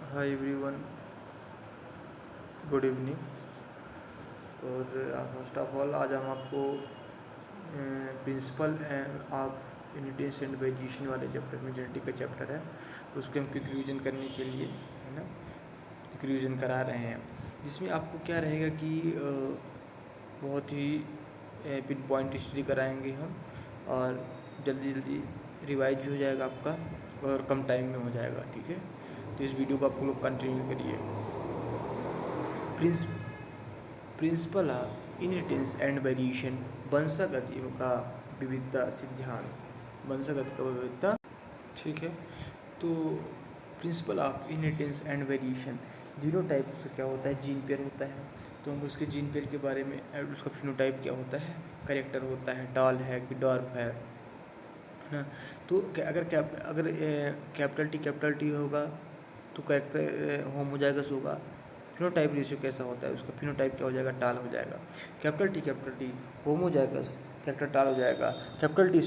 Hi everyone, good evening. और first of all आज हम आपको principal of inheritance and variation वाले चैप्टर में, जेनेटिक का चैप्टर है, उसको हम क्विक रिवीजन करने के लिए है ना क्विक रिवीजन करा रहे हैं, जिसमें आपको क्या रहेगा कि बहुत ही पिन पॉइंट स्टडी कराएंगे हम, और जल्दी जल्दी रिवाइज भी हो जाएगा आपका और कम टाइम में हो जाएगा। ठीक है, तो इस वीडियो को आप लोग कंटिन्यू करिए। Principle of inheritance and variation, वंशागतियों का विविधता सिद्धांत, वंशागत का विविधता। ठीक है, तो principle of inheritance and variation, genotype उसका क्या होता है, जीन पेयर होता है, तो हम उसके जीन पेयर के बारे में, उसका फिनोटाइप क्या होता है, कैरेक्टर होता है, टॉल है कि डॉर्फ है ना। तो अगर कैपिटल टी होगा तो कैरेक्टर होमोजाइगस होगा। फिनोटाइप रेशियो कैसा होता है, उसका फिनोटाइप क्या हो जाएगा, टाल हो जाएगा। कैपिटल टी होमोजाइगस, कैरेक्टर टाल हो जाएगा। Capital T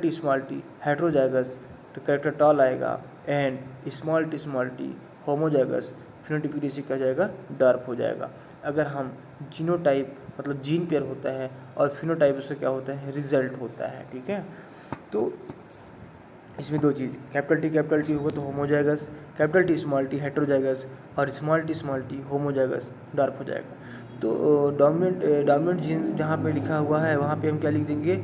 small T heterozygous, तो कैरेक्टर टाल आएगा। And small T homozygous, phenotypic ratio क्या हो जाएगा, डार्क हो जाएगा। अगर हम जीनोटाइप मतलब जीन पेयर होता है और फिनोटाइप उससे क्या होता है, रिजल्ट होता है। ठीक है, तो इसमें दो चीज़, कैपिटल टी होगा तो homozygous, capital T small T heterozygous, और स्मॉल टी होमोजाइगस डार्क हो जाएगा। तो डोमिनेंट जीन जहाँ पे लिखा हुआ है वहाँ पे हम क्या लिख देंगे,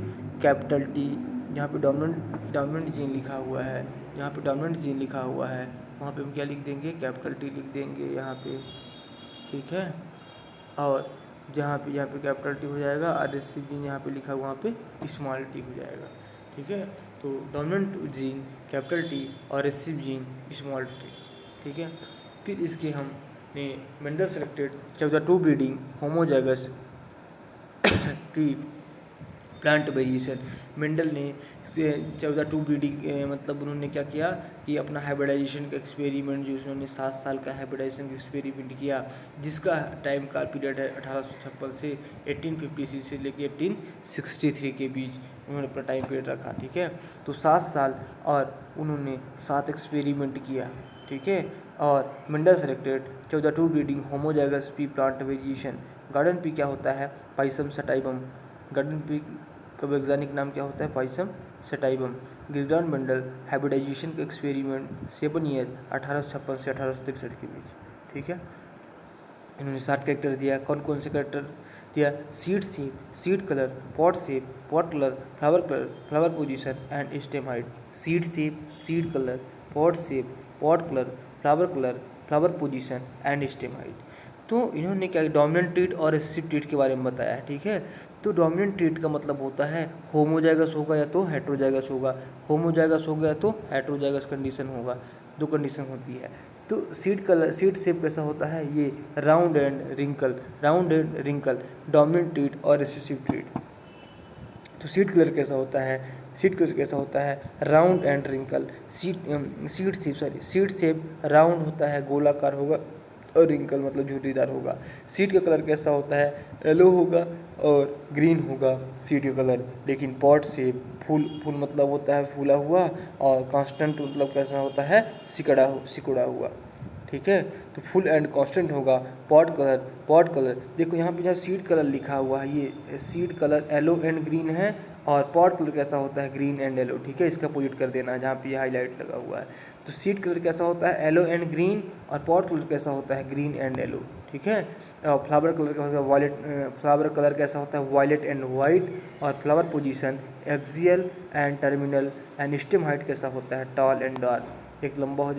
कैपिटल टी। जहाँ पे डोमिनेंट जीन लिखा हुआ है, जहाँ पे डोमिनेंट जीन लिखा हुआ है वहाँ पे हम क्या लिख देंगे, कैपिटल टी लिख देंगे यहाँ पे। ठीक है, और यहाँ पे कैपिटल टी हो जाएगा, और रिसीव जीन यहाँ पे लिखा हुआ वहाँ पे स्मॉल टी हो जाएगा। ठीक है, तो डोमिनेंट जीन कैपिटल टी और रिसीव जीन स्मॉल टी। ठीक है, फिर इसके हमने मेंडल सेलेक्टेड 14 ब्रीडिंग होमोजाइगस की प्लांट वेरिएशन। मेंडल ने 14 ब्रीडिंग मतलब उन्होंने क्या किया कि अपना हाइब्रिडाइजेशन का एक्सपेरिमेंट, जो उन्होंने 7 साल का हाइब्रिडाइजेशन का एक्सपेरिमेंट किया, जिसका टाइम का पीरियड है 1856 से 1856 से लेकर 1863 के बीच उन्होंने अपना टाइम पीरियड रखा। ठीक है, तो 7 साल और उन्होंने 7 एक्सपेरिमेंट किया। ठीक है, और Mendel selected 14 breeding homozygous P plant variation. Garden pea क्या होता है, पाइसम सटाइबम। गार्डन पी का वैज्ञानिक नाम क्या होता है, पाइसम सटाइबम। गिरग्रांड मेंडल हाइब्रिडाइजेशन का एक्सपेरिमेंट 7 ईयर 1856 से 1863 के बीच। ठीक है, इन्होंने 7 कैरेक्टर दिया। कौन कौन से कैरेक्टर दिया, seed shape, seed colour, pot shape, pot colour, flower position and stem height. Seed shape, seed colour, pot shape, pot colour, flower position and stem height. तो इन्होंने क्या, डोमिनेंट ट्रीट और रिसेसिव ट्रीट के बारे में बताया है। ठीक है, तो डोमिनेंट ट्रीट का मतलब होता है होमोजाइगस होगा या तो हेट्रोजाइगस होगा, होमोजाइगस होगा या तो हेट्रोजाइगस कंडीशन होगा, दो कंडीशन होती है। तो सीड शेप कैसा होता है, ये round and wrinkle, dominant trait और रिसेसिव ट्रीट। तो सीड कलर कैसा होता है, round and wrinkle. Seed shape round होता है, गोलाकार होगा, और रिंकल मतलब झुर्रीदार होगा। सीड का कलर कैसा होता है, येलो होगा और ग्रीन होगा सीड का कलर। लेकिन पॉट शेप, फूल मतलब होता है फूला हुआ, और कांस्टेंट मतलब कैसा होता है, सिकुड़ा हुआ। ठीक है, तो फुल एंड कांस्टेंट होगा। पॉट कलर देखो यहाँ पे जहाँ सीड कलर लिखा हुआ है, ये seed colour yellow and green है, और पॉट कलर कैसा होता है, ग्रीन एंड येलो। ठीक है, इसका अपोजिट कर देना है जहाँ पे हाईलाइट लगा हुआ है। तो सीड कलर कैसा होता है, येलो एंड ग्रीन, और पॉट कलर कैसा होता है, ग्रीन एंड येलो। ठीक है, और फ्लावर कलर कैसा होता है, फ्लावर कलर कैसा होता है, वायलेट एंड वाइट, और flower position axial and terminal, and stem height कैसा होता है, टॉल एंड डार्क। एक लंबा हो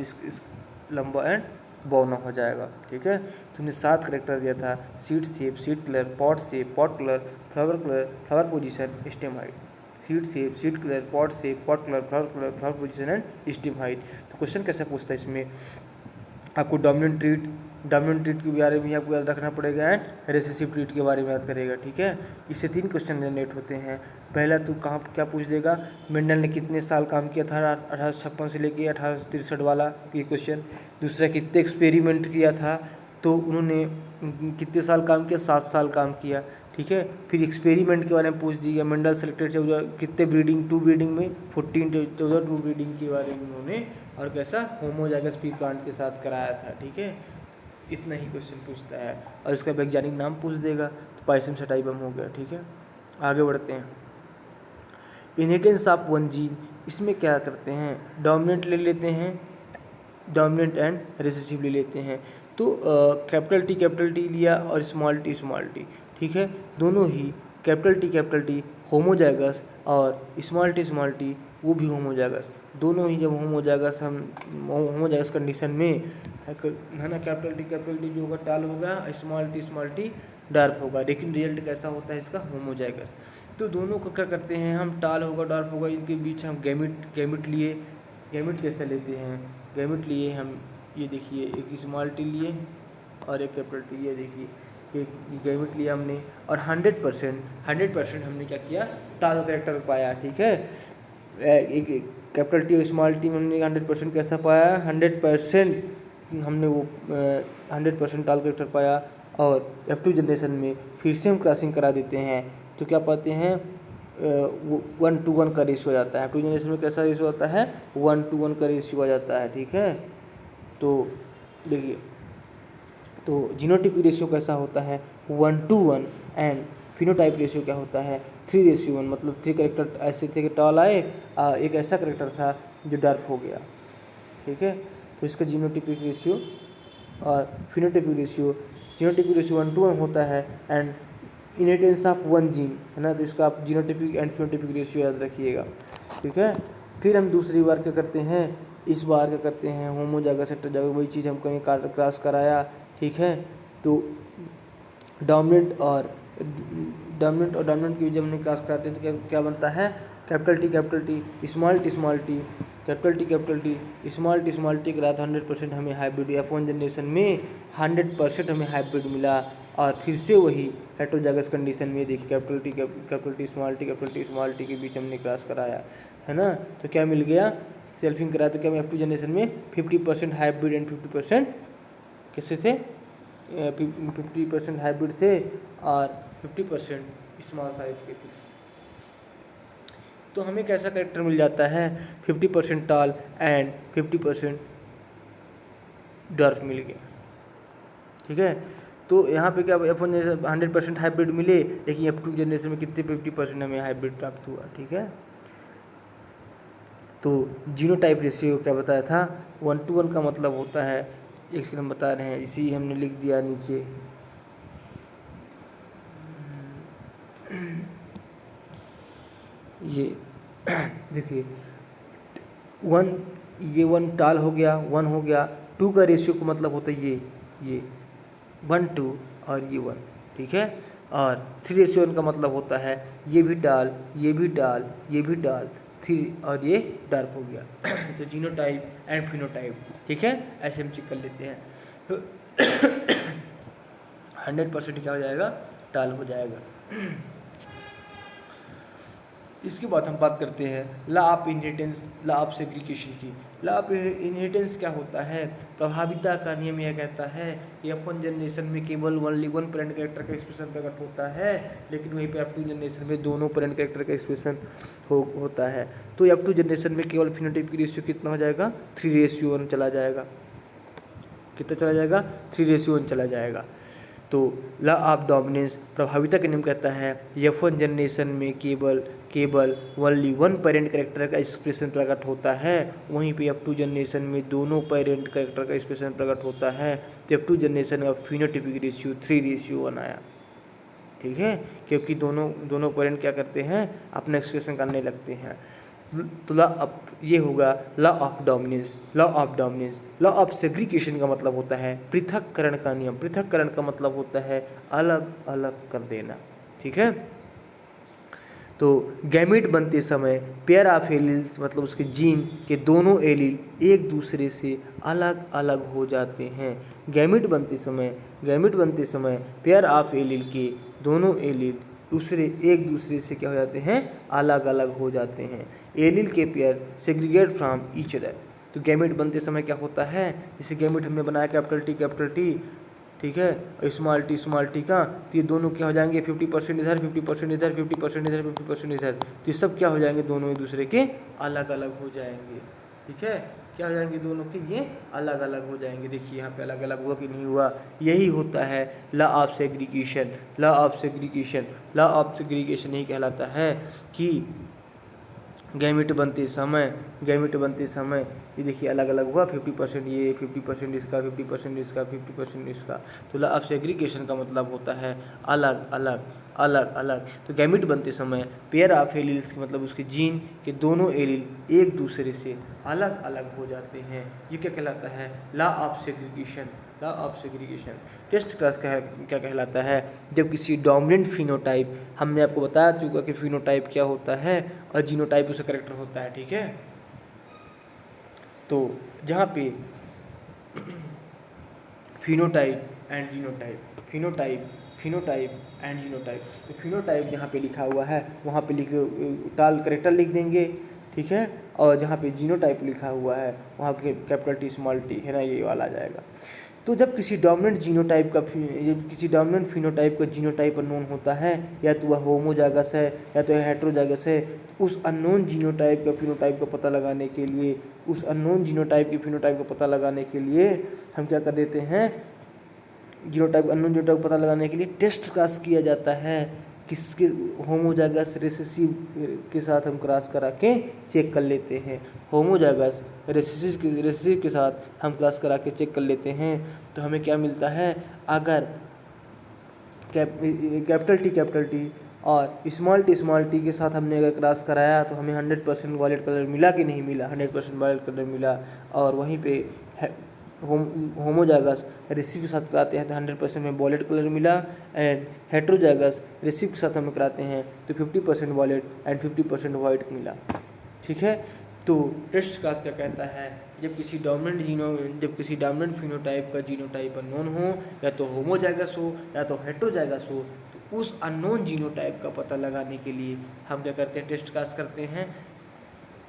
लंबा एंड बौना हो जाएगा। ठीक है, तुमने 7 करेक्टर दिया था, seed shape, seed colour, pot shape, pot colour, flower position, stem height. Seed shape, seed colour, pot shape, pot colour, flower position and stem height. तो क्वेश्चन कैसे पूछता है इसमें, आपको डोमिनेंट ट्रीट के बारे में आपको याद रखना पड़ेगा, एंड रिसेसिव ट्रीट के बारे में याद करेगा। ठीक है, इससे 3 क्वेश्चन जनरेट होते हैं। पहला तो कहाँ क्या पूछ देगा, मेंडल ने कितने साल काम किया था 1856 से लेके 1863 वाला ये क्वेश्चन। दूसरा, कितने एक्सपेरिमेंट किया था, तो उन्होंने कितने साल काम किया, 7 साल काम किया। ठीक है, फिर एक्सपेरिमेंट के बारे में पूछ दिया, मेंडल सेलेक्टेड 14 कितने ब्रीडिंग, 2 ब्रीडिंग में 14 14 2 ब्रीडिंग के बारे में उन्होंने और कैसा होमोजाइगस पी प्लांट के साथ कराया था। ठीक है, इतना ही क्वेश्चन पूछता है और इसका वैज्ञानिक नाम पूछ देगा। तो पाइसियम सटाइवम हो गया। ठीक है, आगे बढ़ते हैं। इनहेरिटेंस ऑफ वन जीन, इसमें क्या करते हैं, डोमिनेंट ले लेते हैं, डोमिनेंट एंड रिसेसिव ले लेते हैं। तो कैपिटल टी लिया और स्मॉल टी, ठीक है, दोनों ही कैपिटल टी होमोजाइगस और स्मॉल टी वो भी होमोजाइगस, दोनों ही जब होमोजाइगस कंडीशन में है ना, कैपिटल टी जो होगा टाल होगा, स्मॉल टी डार्प होगा, लेकिन रिजल्ट कैसा होता है इसका, होमोजाइगस। तो दोनों को क्या करते हैं हम, टाल होगा डार्प होगा, इनके बीच हम गैमिट लिए। गैमिट कैसे लेते हैं, गैमिट लिए हम, ये देखिए एक स्मॉल टी लिए और एक कैपिटल टी, ये देखिए एक गैमिट लिया हमने और 100% हमने क्या किया, टाल करेक्टर पाया। ठीक है, एक कैपिटल टी और स्मॉल टी में हमने 100% कैसा पाया, 100% हमने वो 100% टाल करेक्टर पाया। और F2 जनरेशन में फिर से हम क्रॉसिंग करा देते हैं तो क्या पाते हैं, 1:1 का रेशियो आ जाता है। F2 जनरेशन में कैसा रेशियो आता है, 1:1 का रेशियो आ जाता है। ठीक है, तो देखिए, तो जीनोटाइप रेशियो कैसा होता है, 1:1 एंड फिनोटाइप रेशियो क्या होता है, 3:1, मतलब 3 करेक्टर ऐसे थे कि टाल आए, एक ऐसा करेक्टर था जो डार्फ हो गया। ठीक है, तो इसका जीनोटाइपिक रेशियो और फिनोटाइपिक रेशियो, जीनोटाइपिक रेशियो 1:1 होता है and inheritance of one gene, है ना, तो इसका आप जीनोटाइपिक एंड फिनोटाइपिक रेशियो याद रखिएगा। ठीक है, फिर हम दूसरी बार क्या करते हैं, इस बार क्या करते हैं, होमोजाइगस हेटेरोजाइगस, वही चीज़ हम कहीं क्रॉस कराया। ठीक है, तो डोमिनेंट और डोमिनेंट की जब हमने क्रॉस कराते हैं तो क्या बनता है, capital T small T, capital T small T करा तो 100% हमें हाइब्रिड, F1 जनरेशन में 100% हमें हाइब्रिड मिला। और फिर से वही हेटेरोजाइगस कंडीशन में देखिए, कैपिटल टी स्मॉल टी के बीच हमने क्रॉस कराया, है ना, तो क्या मिल गया, सेल्फिंग कराया तो क्या F2 जनरेशन में 50% हाइब्रिड एंड 50% कैसे थे, 50% हाइब्रिड थे और 50% स्मॉल साइज के थे। तो हमें कैसा कैरेक्टर मिल जाता है, 50% टाल एंड 50% डार्क मिल गया। ठीक है, तो यहाँ पे क्या F1 जनरेशन 100% हाइब्रिड मिले, लेकिन F2 जनरेशन में कितने 50% हमें हाइब्रिड प्राप्त हुआ। ठीक है, तो जीनोटाइप रेशियो क्या बताया था, 1:1 का मतलब होता है, एक सेकंड हम बता रहे हैं, इसी हमने लिख दिया नीचे, ये देखिए 1 टाल हो गया, 1 हो गया, 2 का रेशियो का मतलब होता है ये 1:2 और ये 1। ठीक है, और 3:1 का मतलब होता है ये भी डाल, ये भी डाल, ये भी डाल, 3 और ये डार्क हो गया। तो जीनोटाइप एंड फिनोटाइप, ठीक है, ऐसे हम चेक कर लेते हैं। तो 100% क्या हो जाएगा, टाल हो जाएगा। इसके बाद हम बात करते हैं law of inheritance, law of segregation की। लॉ ऑफ इनहेरिटेंस क्या होता है, प्रभाविता का नियम यह कहता है कि F1 जनरेशन में केवल ओनली 1 पेरेंट कैरेक्टर का एक्सप्रेशन प्रकट होता है, लेकिन वहीं पे F2 जनरेशन में दोनों पेरेंट कैरेक्टर का एक्सप्रेशन होता है। तो F2 जनरेशन में केवल फिनोटाइप की रेशियो कितना हो जाएगा, 3:1 चला जाएगा। कितना चला जाएगा, 3:1 चला जाएगा। तो लॉ ऑफ डोमिनेंस, प्रभाविता का नियम कहता है F1 जनरेशन में केवल ओनली 1 पेरेंट कैरेक्टर का एक्सप्रेशन प्रकट होता है, वहीं पे F2 जनरेशन में दोनों पेरेंट कैरेक्टर का एक्सप्रेशन प्रकट होता है। तो F2 जनरेशन का फिनोटाइपिक रेशियो 3:1 आया। ठीक है, क्योंकि दोनों पेरेंट क्या करते हैं, अपना एक्सप्रेशन करने लगते हैं। तो ये होगा law of dominance. Law of segregation का मतलब होता है पृथक्करण का नियम। पृथक्करण का मतलब होता है अलग अलग कर देना। ठीक है, तो गैमेट बनते समय पेयर ऑफ एलील्स, मतलब उसके जीन के दोनों एलील एक दूसरे से अलग अलग हो जाते हैं। गैमेट बनते समय पेयर ऑफ एलील के दोनों एलील एक दूसरे से क्या हो जाते हैं, अलग अलग हो जाते हैं। एलील के pair segregate from each other. तो गैमेट बनते समय क्या होता है, जैसे गैमेट हमने बनाया कैपिटल टी, ठीक है, और स्मॉल टी का, तो ये दोनों क्या हो जाएंगे, 50% इधर, 50% इधर, 50% इधर, 50% इधर, तो ये सब क्या हो जाएंगे, दोनों एक दूसरे के अलग अलग हो जाएंगे। ठीक है, क्या हो जाएंगे दोनों के, ये अलग अलग हो जाएंगे। देखिए यहाँ पे अलग अलग हुआ कि नहीं हुआ, यही होता है law of segregation. Law of segregation, law of segregation यही कहलाता है कि गैमेट बनते समय ये देखिए अलग अलग हुआ, 50% ये, 50% इसका, 50% इसका, 50% इसका। तो लॉ ऑफ सेग्रीगेशन का मतलब होता है अलग अलग अलग अलग। तो गैमेट बनते समय पेयर ऑफ एलील्स के मतलब उसके जीन के दोनों एलील एक दूसरे से अलग अलग हो जाते हैं। ये क्या कहलाता है, law of segregation. Law of segregation. Test cross क्या कहलाता है, जब किसी डोमिनेंट फिनोटाइप, हमने आपको बता चुका कि फिनोटाइप क्या होता है और जीनोटाइप उसका कैरेक्टर होता है, ठीक है। तो जहाँ पे phenotype and genotype, phenotype and genotype, तो फिनोटाइप जहाँ पे लिखा हुआ है वहाँ पे टाल करेक्टर लिख देंगे, ठीक है। और जहाँ पे जीनोटाइप लिखा हुआ है वहाँ पे कैपिटल टी स्मॉल टी, है ना, ये वाला आ जाएगा। तो जब किसी डोमिनेंट फिनोटाइप का जीनोटाइप अननोन होता है, या तो वह होमोजाइगस है या तो हेटेरोजाइगस है, उस अननोन जीनोटाइप का फिनोटाइप का पता लगाने के लिए, हम क्या कर देते हैं, अननोन जीनोटाइप पता लगाने के लिए टेस्ट क्रॉस किया जाता है। किसके, होमोजाइगस रिसेसिव के साथ हम क्रॉस करा के चेक कर लेते हैं। होमोजाइगस रिसेसिव के साथ हम क्रॉस करा के चेक कर लेते हैं। तो हमें क्या मिलता है, अगर कैपिटल टी और स्मॉल टी के साथ हमने अगर क्रॉस कराया तो हमें 100% वॉयलेट कलर मिला कि नहीं मिला, 100% वॉयलेट कलर मिला। और वहीं पे होमोजाइगस रिसीव के साथ कराते हैं तो 100% में वॉयलेट कलर मिला, एंड हेटेरोजाइगस रिसीव के साथ हम कराते हैं तो 50% वॉयलेट एंड 50% वाइट मिला, ठीक है। तो टेस्ट क्लास क्या कहता है, जब किसी डोमिनेंट फिनोटाइप का जीनोटाइप अननोन हो, या तो होमोजाइगस हो या तो हेटेरोजाइगस हो, तो उस अननोन जीनोटाइप का पता लगाने के लिए हम क्या करते हैं, टेस्ट क्लास करते हैं।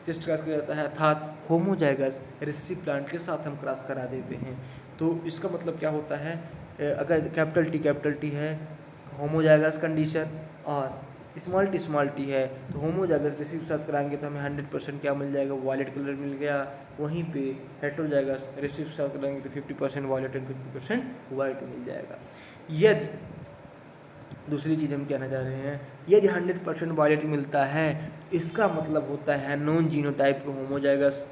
टेस्ट क्रॉस किया जाता है, अर्थात होमोजाइगस रिसेसिव प्लांट के साथ हम क्रॉस करा देते हैं। तो इसका मतलब क्या होता है, अगर कैपिटल टी है होमोजाइगस कंडीशन, और स्मॉल टी है तो होमोजाइगस रिसीव के साथ कराएंगे तो हमें 100% क्या मिल जाएगा, वॉयलेट कलर मिल गया। वहीं पे हेटेरोजाइगस रिसीव के साथ कराएंगे तो 50% वॉयलेट एंड 50% वाइट मिल जाएगा। यदि दूसरी चीज़ हम कहना चाह रहे हैं, यदि 100% वॉयलेट मिलता है, इसका मतलब होता है नॉन जीनोटाइप को होमोजाइगस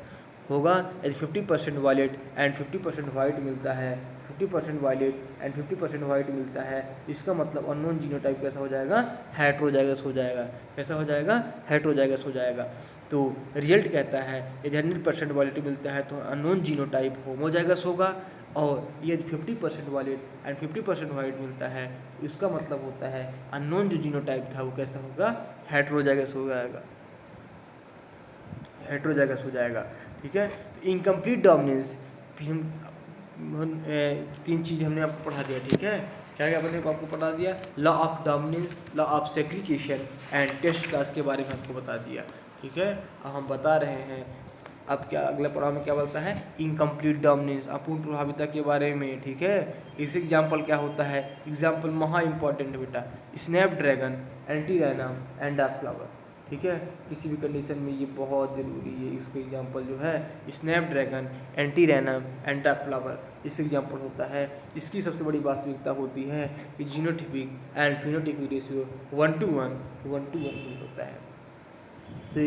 होगा। यदि 50% वॉयलेट एंड 50% वाइट मिलता है, 50% वॉयलेट एंड 50% वाइट मिलता है, इसका मतलब अननोन जीनोटाइप कैसा हो जाएगा, हेटेरोजाइगस हो जाएगा। कैसा हो जाएगा, हेटेरोजाइगस हो जाएगा। तो रिजल्ट कहता है यदि 100% वॉयलेट मिलता है तो अननोन जीनोटाइप होमोजाइगस होगा, और यदि 50% वॉयलेट एंड 50% वाइट मिलता है, इसका मतलब होता है अननोन जो जीनोटाइप था वो कैसा होगा, हेटेरोजाइगस हो जाएगा, हेटेरोजाइगस हो जाएगा, ठीक है। तो इनकम्प्लीट डोमिनेंस, तीन चीज़ हमने आपको पढ़ा दिया, ठीक है। क्या क्या मैंने आपको पढ़ा दिया, law of dominance, law of segregation and test cross के बारे में आपको बता दिया, ठीक है। अब हम बता रहे हैं अब क्या अगला पढ़ाव में क्या बोलता है, इनकम्प्लीट डोमिनेंस, अपूर्ण प्रभाविता के बारे में, ठीक है। इस एग्जाम्पल क्या होता है, एग्जाम्पल महा इंपॉर्टेंट बेटा, Snapdragon, antirrhinum and a flower, ठीक है। किसी भी कंडीशन में ये बहुत ज़रूरी है। इसका एग्जाम्पल जो है Snapdragon, antirrhinum and a flower, इसका एग्जाम्पल होता है। इसकी सबसे बड़ी वास्तविकता होती है कि जीनोटिपिक एंड फिनोटिपिक रेशियो 1:1 होता है। तो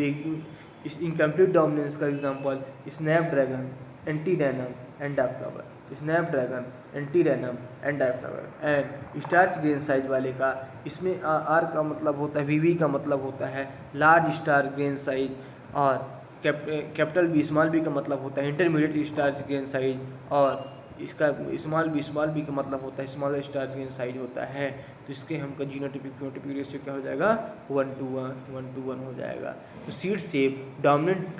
इस इनकम्प्लीट डोमिनेंस का example snapdragon, antirrhinum and a flower, snapdragon, antirrhinum and a flower. And starch grain size वाले का, इसमें आर का मतलब होता है, वीवी का मतलब होता है लार्ज स्टार ग्रेन साइज, और कैपिटल बी स्मॉल बी का मतलब होता है इंटरमीडिएट स्टार्च ग्रेन साइज, और इसका स्मॉल बी का मतलब होता है स्मॉल स्टार ग्रेन साइज होता है। तो इसके हमका जीनोटिपिक फिनोटिपिक रेशियो क्या हो जाएगा, 1:1 हो जाएगा। तो seed shape, dominant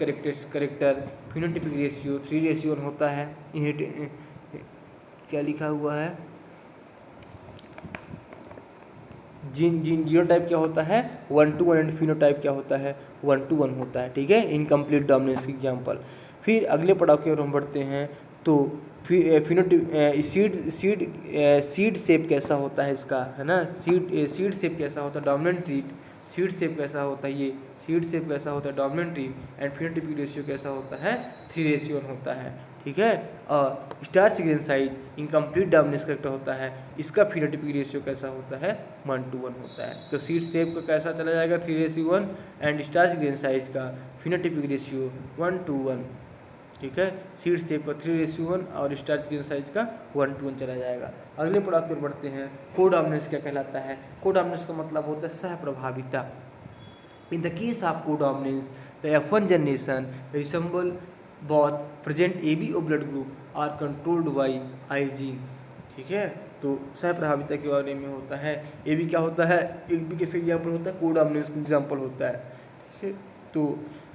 character, phenotypic ratio 3:1 होता है। क्या लिखा हुआ है, जीनोटाइप क्या होता है 1:1, एंड फिनोटाइप क्या होता है 1:1 होता है, ठीक है। Incomplete dominance example. फिर अगले पड़ाव की ओर हम बढ़ते हैं। तो सीड शेप कैसा होता है इसका, है ना, सीड शेप कैसा होता है, डोमिनेंट ट्रीट सीड शेप कैसा होता है, ये सीड शेप कैसा होता है, dominant team, and phenotypic ratio कैसा होता है, 3:1 होता है, ठीक है। और starch grain size incomplete dominance character होता है, इसका फिनोटाइपिक रेशियो कैसा होता है, 1:1 होता है। तो सीड शेप का कैसा चला जाएगा, 3:1, एंड स्टार्च ग्रेन साइज का फिनोटाइपिक रेशियो 1:1, ठीक है। सीड शेप का 3:1 और स्टार्च ग्रेन साइज का 1:1 चला जाएगा। अगले पड़ाव की ओर बढ़ते हैं। कोडॉमिनेंस क्या कहलाता है, कोडॉमिनेंस का मतलब होता है सह प्रभाविता। In the case of codominance the F1 generation resemble both present AB और blood group are controlled by I gene, ठीक है। तो सह प्रभाविता के बारे में होता है। AB क्या होता है, एक भी किसका एग्जाम्पल होता है, कोडॉमिनेंस का एग्जाम्पल होता है, ठीक है। तो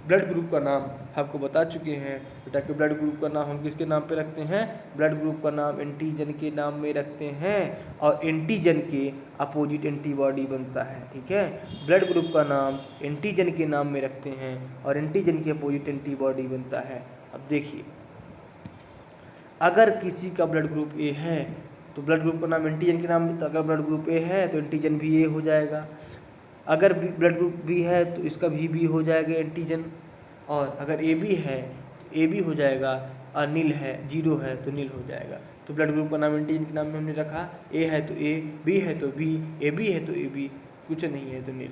ब्लड ग्रुप का नाम आपको बता चुके हैं बेटा कि ब्लड ग्रुप का नाम हम किसके नाम पे रखते हैं, ब्लड ग्रुप का नाम एंटीजन के नाम में रखते हैं, और एंटीजन के अपोजिट एंटीबॉडी बनता है, ठीक है। ब्लड ग्रुप का नाम एंटीजन के नाम में रखते हैं और एंटीजन के अपोजिट एंटीबॉडी बनता है। अब देखिए, अगर किसी का ब्लड ग्रुप ए है तो ब्लड ग्रुप का नाम एंटीजन के नाम में, तो अगर ब्लड ग्रुप ए है तो एंटीजन भी ए हो जाएगा। अगर ब्लड ग्रुप बी है तो इसका भी बी हो जाएगा एंटीजन, और अगर ए बी है तो ए बी हो जाएगा, और नील है, जीरो है तो नील हो जाएगा। तो ब्लड ग्रुप का नाम एंटीजन के नाम में हमने रखा, ए है तो ए, बी है तो बी, ए बी है तो ए बी, कुछ नहीं है तो नील,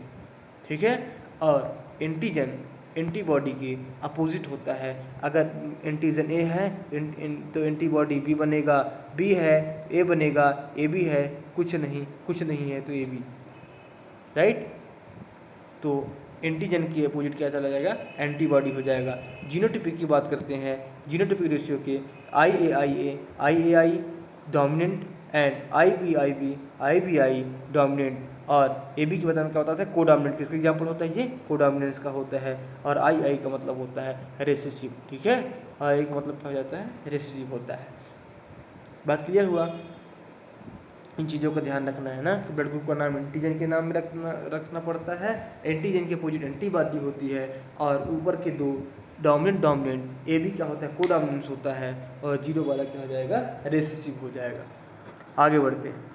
ठीक है। और एंटीजन एंटीबॉडी के अपोजिट होता है। अगर एंटीजन ए है तो एंटीबॉडी बी बनेगा, बी है ए बनेगा, ए बी है कुछ नहीं है तो ए बी, राइट। तो एंटीजन की अपोजिट क्या चला जाएगा, एंटीबॉडी हो जाएगा। जीनोटाइपिक की बात करते हैं। जीनोटाइपिक रेशियो के आई डोमिनेंट एंड आई डोमिनेंट, और ए बी के बदले में क्या होता है, कोडोमिनेंट। किसका एग्जाम्पल होता है, ये कोडोमिनेंस का होता है। और आई का मतलब होता है रेसेसिव, ठीक है। आई का मतलब क्या हो जाता है, रेसेसिव होता है। बात क्लियर हुआ। इन चीज़ों का ध्यान रखना है ना कि ब्लड ग्रुप का नाम एंटीजन के नाम में रखना पड़ता है, एंटीजन के अपोजिट एंटीबॉडी होती है, और ऊपर के दो डोमिनेंट ए बी क्या होता है, कोडोमिनेंस होता है, और जीरो वाला क्या हो जाएगा, रेसेसिव हो जाएगा। आगे बढ़ते हैं।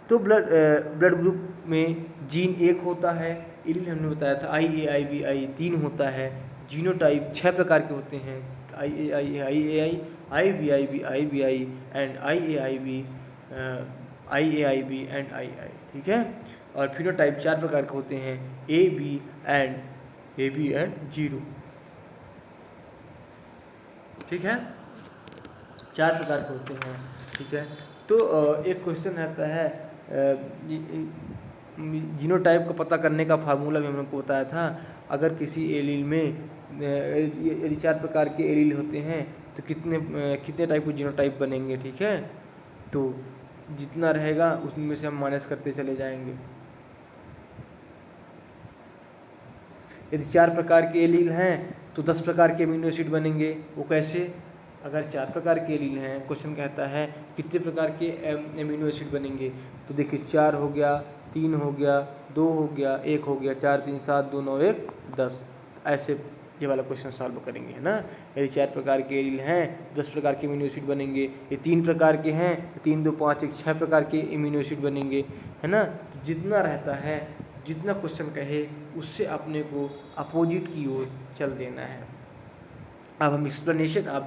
तो ब्लड ग्रुप में जीन एक होता है, एलील हमने बताया था, आई 3 होता है। जीनोटाइप 6 प्रकार के होते हैं, आई एंड IAIB एंड II, ठीक है। और फिनोटाइप 4 प्रकार के होते हैं, AB एंड 0, ठीक है। 4 प्रकार के होते हैं, ठीक है। तो एक क्वेश्चन रहता है, जीनोटाइप का पता करने का फार्मूला भी हम लोग को बताया था। अगर किसी एलील में यदि 4 प्रकार के एलील होते हैं तो कितने टाइप के जीनोटाइप बनेंगे, ठीक है। तो जितना रहेगा उसमें से हम माइनस करते चले जाएंगे। यदि 4 प्रकार के एलील हैं तो 10 प्रकार के अमीनो एसिड बनेंगे। वो कैसे, अगर 4 प्रकार के एलील हैं, क्वेश्चन कहता है कितने प्रकार के अमीनो एसिड बनेंगे, तो देखिए 4 हो गया, 3 हो गया, 2 हो गया, 1 हो गया, 4 3 7 2 9 1 10, ऐसे ये वाला क्वेश्चन सॉल्व करेंगे, है ना। यदि 4 प्रकार के एलील हैं 10 प्रकार के अमीनो एसिड बनेंगे। ये 3 प्रकार के हैं, 3 2 5 1 6 प्रकार के अमीनो एसिड बनेंगे, है ना। तो जितना रहता है, जितना क्वेश्चन कहे उससे अपने को अपोजिट की ओर चल देना है। अब हम explanation of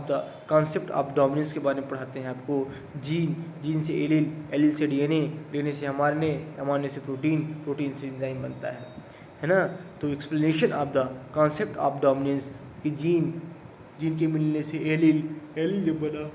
the concept of dominance के बारे में पढ़ाते हैं आपको। जीन से एलील, एलील से डीएनए से एमआरएनए से प्रोटीन से एंजाइम बनता है ना। तो explanation of the concept of dominance कि जीन के मिलने से एलील जब बना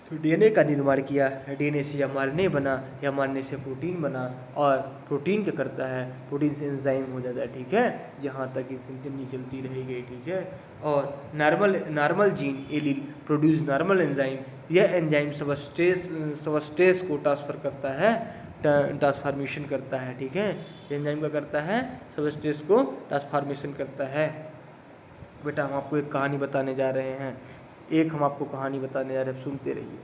तो डीएनए का निर्माण किया, डीएनए से एमआरएनए बना, एमआरएनए से प्रोटीन बना, और प्रोटीन क्या करता है, प्रोटीन से एंजाइम हो जाता है, ठीक है। यहाँ तक की सिंथेसिस चलती रहेगी, ठीक है। और normal gene allele produce normal enzyme, यह एंजाइम सबस्ट्रेस को ट्रांसफर करता है, ट्रांसफॉर्मेशन करता है, ठीक है। एंजाइम क्या करता है, सबस्ट्रेस को ट्रांसफॉर्मेशन करता है। बेटा हम आपको एक कहानी बताने जा रहे हैं, हम आपको कहानी बताने जा रहे हैं, सुनते रहिए।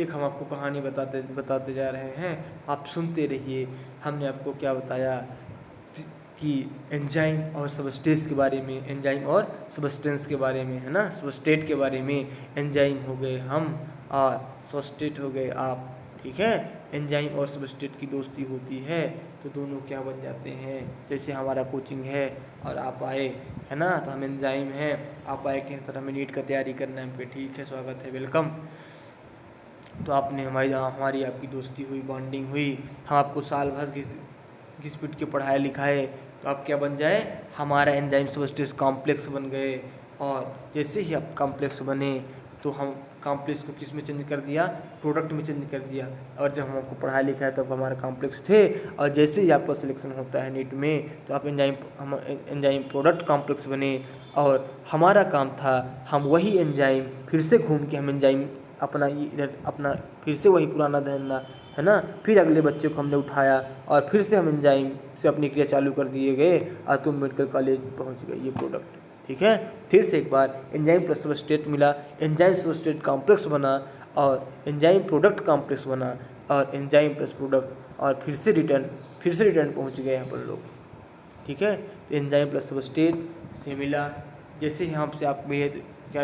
हम आपको कहानी बताते जा रहे हैं, आप सुनते रहिए। हमने आपको क्या बताया कि एंजाइम और सबस्टेंस के बारे में, एंजाइम और सबस्टेंस के बारे में, है ना, सबस्ट्रेट के बारे में। एंजाइम हो गए हम और सबस्ट्रेट हो गए आप, ठीक है। एंजाइम और सबस्ट्रेट की दोस्ती होती है तो दोनों क्या बन जाते हैं, जैसे हमारा कोचिंग है और आप आए, है ना, तो हम एंजाइम हैं, आप आए कि सर हमें नीट का तैयारी करना है, पे ठीक है, स्वागत है, वेलकम। तो आपने हमारी आपकी दोस्ती हुई, बॉन्डिंग हुई, हम आपको साल भर घिस पिट के पढ़ाए लिखाए, तो आप क्या बन जाए, हमारा एंजाइम सबस्ट्रेट कॉम्प्लेक्स बन गए। और जैसे ही आप कॉम्प्लेक्स बने तो हम कॉम्प्लेक्स को किस में चेंज कर दिया, प्रोडक्ट में चेंज कर दिया। और जब हम आपको पढ़ाया लिखाया तब हमारा कॉम्प्लेक्स थे, और जैसे ही आपका सिलेक्शन होता है नीट में तो आप एंजाइम प्रोडक्ट कॉम्प्लेक्स बने। और हमारा काम था हम वही एंजाइम फिर से घूम के हम एंजाइम अपना फिर से वही पुराना धंधा, है ना, फिर अगले बच्चे को हमने उठाया और फिर से हम एंजाइम से अपनी क्रिया चालू कर दिए गए और तुम मेडिकल कॉलेज पहुंच गए, ये प्रोडक्ट, ठीक है। फिर से एक बार एंजाइम प्लस सबस्ट्रेट मिला, एंजाइम सबस्ट्रेट कॉम्प्लेक्स बना और एंजाइम प्रोडक्ट कॉम्प्लेक्स बना और एंजाइम प्लस प्रोडक्ट, और फिर से रिटर्न पहुंच गए यहाँ पर लोग, ठीक है। तो एंजाइम प्लस सबस्ट्रेट से मिला, जैसे यहाँ से आप मेरे क्या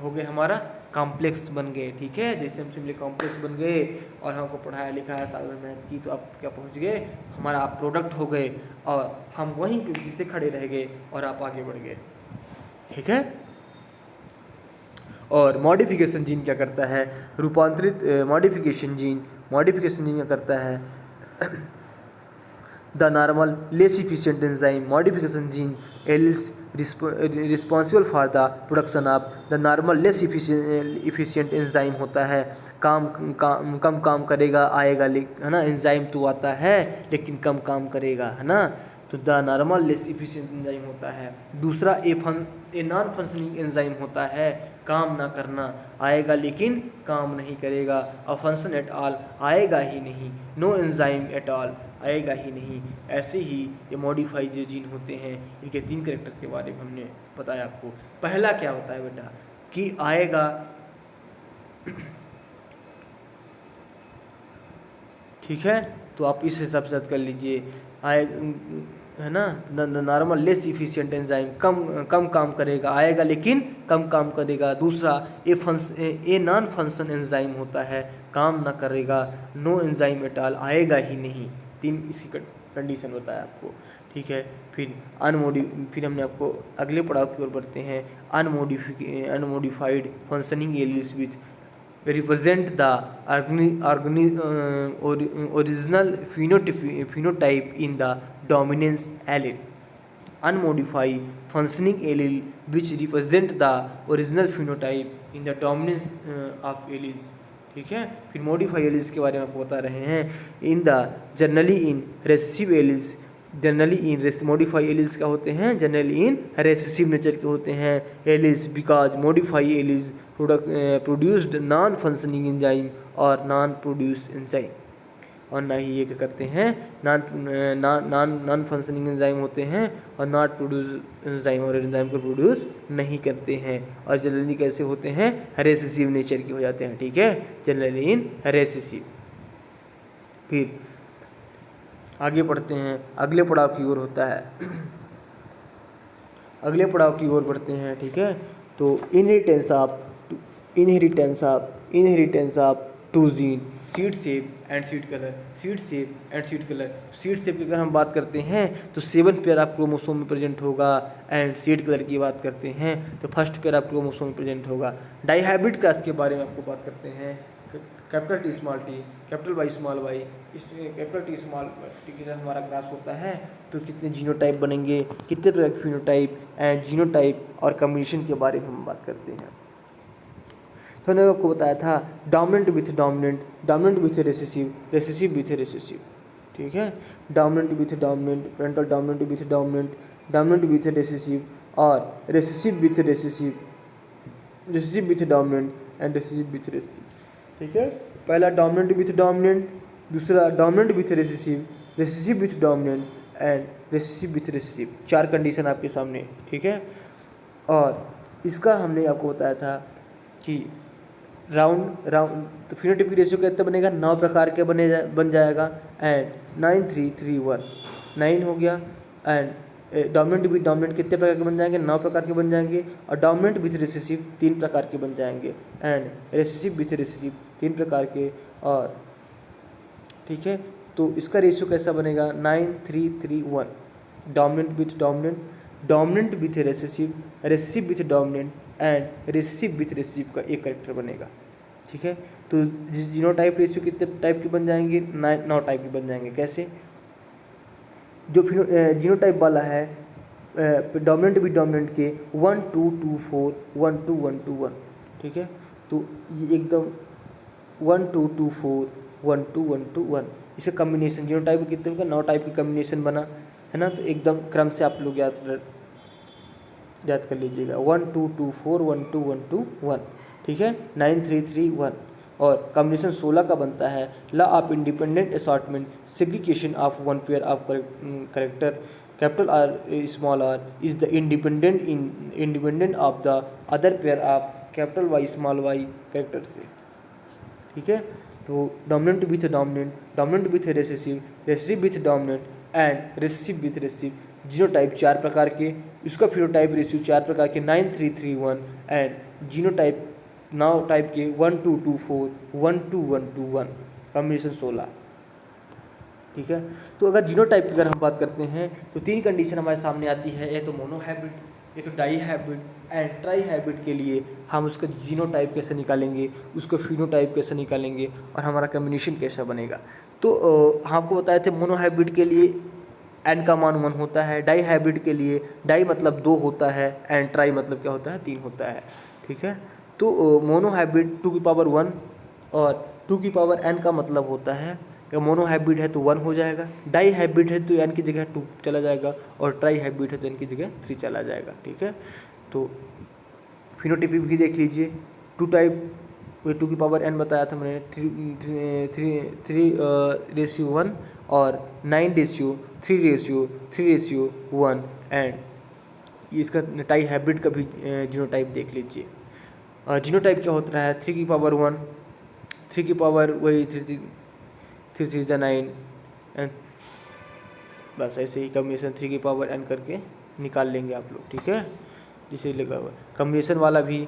हो गए, हमारा कॉम्प्लेक्स बन गए, ठीक है। जैसे हम सिंपली कॉम्प्लेक्स बन गए और हमको पढ़ाया लिखाया, साल भर मेहनत की, तो आप क्या पहुंच गए, हमारा आप प्रोडक्ट हो गए और हम वहीं पे फिर से खड़े रह गए और आप आगे बढ़ गए, ठीक है। और मॉडिफिकेशन जीन क्या करता है, मॉडिफिकेशन जीन क्या करता है, the normal less efficient enzyme modification gene alleles responsible for the production of the normal less efficient enzyme होता है। कम काम करेगा, आएगा, है ना, एंजाइम तो आता है लेकिन कम काम करेगा, है ना, तो the normal less efficient enzyme होता है। दूसरा ए नॉन फंक्शनिंग एंजाइम होता है, काम ना करना, आएगा लेकिन काम नहीं करेगा, और फंक्शन एट ऑल, आएगा ही नहीं, नो एंजाइम एट ऑल, आएगा ही नहीं। ऐसे ही ये मॉडिफाई जो जीन होते हैं, इनके 3 कैरेक्टर के बारे में हमने बताया आपको। पहला क्या होता है बेटा, कि आएगा ठीक है, तो आप इस हिसाब से कर लीजिए, आए, है ना, नॉर्मल लेस इफिशिएंट एंजाइम कम काम करेगा, आएगा लेकिन कम काम करेगा। दूसरा ए नॉन फंक्शन एंजाइम होता है, काम ना करेगा, नो एंजाइम एट ऑल, आएगा ही नहीं। 3 इसकी कंडीशन बताया आपको, ठीक है। फिर हमने आपको अगले पड़ाव की ओर बढ़ते हैं, unmodified functioning alleles with represent the original phenotype in the dominance allele. Unmodified functioning allele which represent the original phenotype in the dominance of alleles, ठीक है। फिर मॉडिफाई एलिस के बारे में आपको बता रहे हैं, in the generally in recessive alleles, generally in modify alleles क्या होते हैं, जनरली इन रेसेसिव नेचर के होते हैं alleles, because modify alleles produced non functioning enzyme और नॉन प्रोड्यूस एंजाइम, और ना ही ये क्या करते हैं, नॉन फंक्शनिंग एंजाइम होते हैं और नॉट प्रोड्यूस एंजाइम, और एंजाइम को प्रोड्यूस नहीं करते हैं। और जनरली कैसे होते हैं, रेसेसिव नेचर के हो जाते हैं, ठीक है, जनरली इन रेसेसिव। फिर आगे बढ़ते हैं, अगले पड़ाव की ओर होता है, अगले पड़ाव की ओर बढ़ते हैं, ठीक है। तो inheritance of 2 gene, seed shape and seed colour. Seed shape की अगर हम बात करते हैं तो 7 पेयर ऑफ क्रोमोसोम में प्रेजेंट होगा, एंड सीड कलर की बात करते हैं तो फर्स्ट पेयर ऑफ क्रोमोसोम में प्रेजेंट होगा। डाइहाइब्रिड क्रॉस के बारे में आपको बात करते हैं, capital T small T, capital Y small Y, इसमें कैपिटल टी स्मॉल टी के साथ हमारा क्रॉस होता है तो कितने जीनोटाइप बनेंगे, कितने प्रकार के फिनोटाइप एंड जीनोटाइप और कम्बिनेशन के बारे में हम बात करते हैं। तो मैंने आपको बताया था dominant with dominant, dominant with recessive, recessive with recessive, ठीक है। Dominant with dominant, parental dominant with dominant, dominant with recessive, और recessive with recessive, recessive with dominant and recessive with recessive, ठीक है। पहला डोमिनेंट विथ डोमिनेंट, दूसरा dominant with recessive, recessive with dominant and recessive with recessive, 4 condition आपके सामने, ठीक है। और इसका हमने आपको बताया था कि राउंड तो फिनोटाइपिक रेशियो कितना बनेगा, 9 प्रकार के बन जाएगा, एंड 9 3 3 1 9 हो गया, एंड डोमिनेंट विथ डोमिनेंट कितने प्रकार के बन जाएंगे, 9 प्रकार के बन जाएंगे। और डोमिनेंट विथ रिसेसिव 3 प्रकार के बन जाएंगे, एंड रिसेसिव विथ रिसेसिव 3 प्रकार के। और ठीक है, तो इसका रेशियो कैसा बनेगा, 9-3-3-1। Dominant with dominant, dominant with recessive, recessive with dominant and recessive with recessive का एक करेक्टर बनेगा। ठीक है, तो जीनोटाइप रेशियो कितने टाइप के बन जाएंगे, 9 टाइप के बन जाएंगे। कैसे, जो जीनोटाइप वाला है डोमिनेंट विद डोमिनेंट के 1-2-2-4 1-2-1-2-1। ठीक है, तो ये एकदम 1-2-2-4 1-2-1-2-1 इसका कम्बिनेशन जीनोटाइप कितने होगा, 9 टाइप की कम्बिनेशन बना है ना। तो एकदम क्रम से आप लोग याद कर लीजिएगा, 1-2-2-4 1-2-1-2-1। ठीक है, 9-3-3-1। और कॉम्बिनेशन 16 का बनता है। Law of independent assortment, segregation of one pair of character capital R small R is the independent of the other pair of capital Y small Y character से। ठीक है, तो dominant with dominant, dominant with recessive, recessive with dominant and recessive with recessive. Genotype 4 प्रकार के, इसका phenotype ratio 4 प्रकार के 9-3-3-1 and genotype 9 type के 1-2-2-4 1-2-1-2-1 कॉम्बिनेशन 16। ठीक है, तो अगर जीनोटाइप की अगर हम बात करते हैं तो 3 कंडीशन हमारे सामने आती है, ये तो मोनोहाइब्रिड, ये तो डाईहाइब्रिड एंड ट्राईहाइब्रिड के लिए हम उसका जीनोटाइप कैसे निकालेंगे, उसका फिनोटाइप कैसे निकालेंगे और हमारा कॉम्बिनेशन कैसा बनेगा। तो हम आपको बताए थे मोनोहाइब्रिड के लिए n का मान 1 होता है, डाईहाइब्रिड के लिए डाई मतलब 2 होता है एंड ट्राई मतलब क्या होता है, 3 होता है। ठीक है, तो मोनोहाइब्रिड 2⁻1 और 2⁻n का मतलब होता है कि मोनोहाइब्रिड है तो 1 हो जाएगा, डाई हाइब्रिड है तो n की जगह 2 चला जाएगा और ट्राई हाइब्रिड है तो n की जगह 3 चला जाएगा। ठीक है, तो फिनोटाइप भी देख लीजिए, 2 टाइप 2⁻n बताया था मैंने, 3:1 और 9:3:3:1 एंड इसका टाई हाइब्रिड का भी जीनोटाइप देख लीजिए। जीनोटाइप क्या होता है, 3⁻1 3 की पावर वही 3×3=9 एंड बस ऐसे ही कम्बिनेशन 3⁻n करके निकाल लेंगे आप लोग। ठीक है, जिसे लगा हुआ कम्बिनेशन वाला भी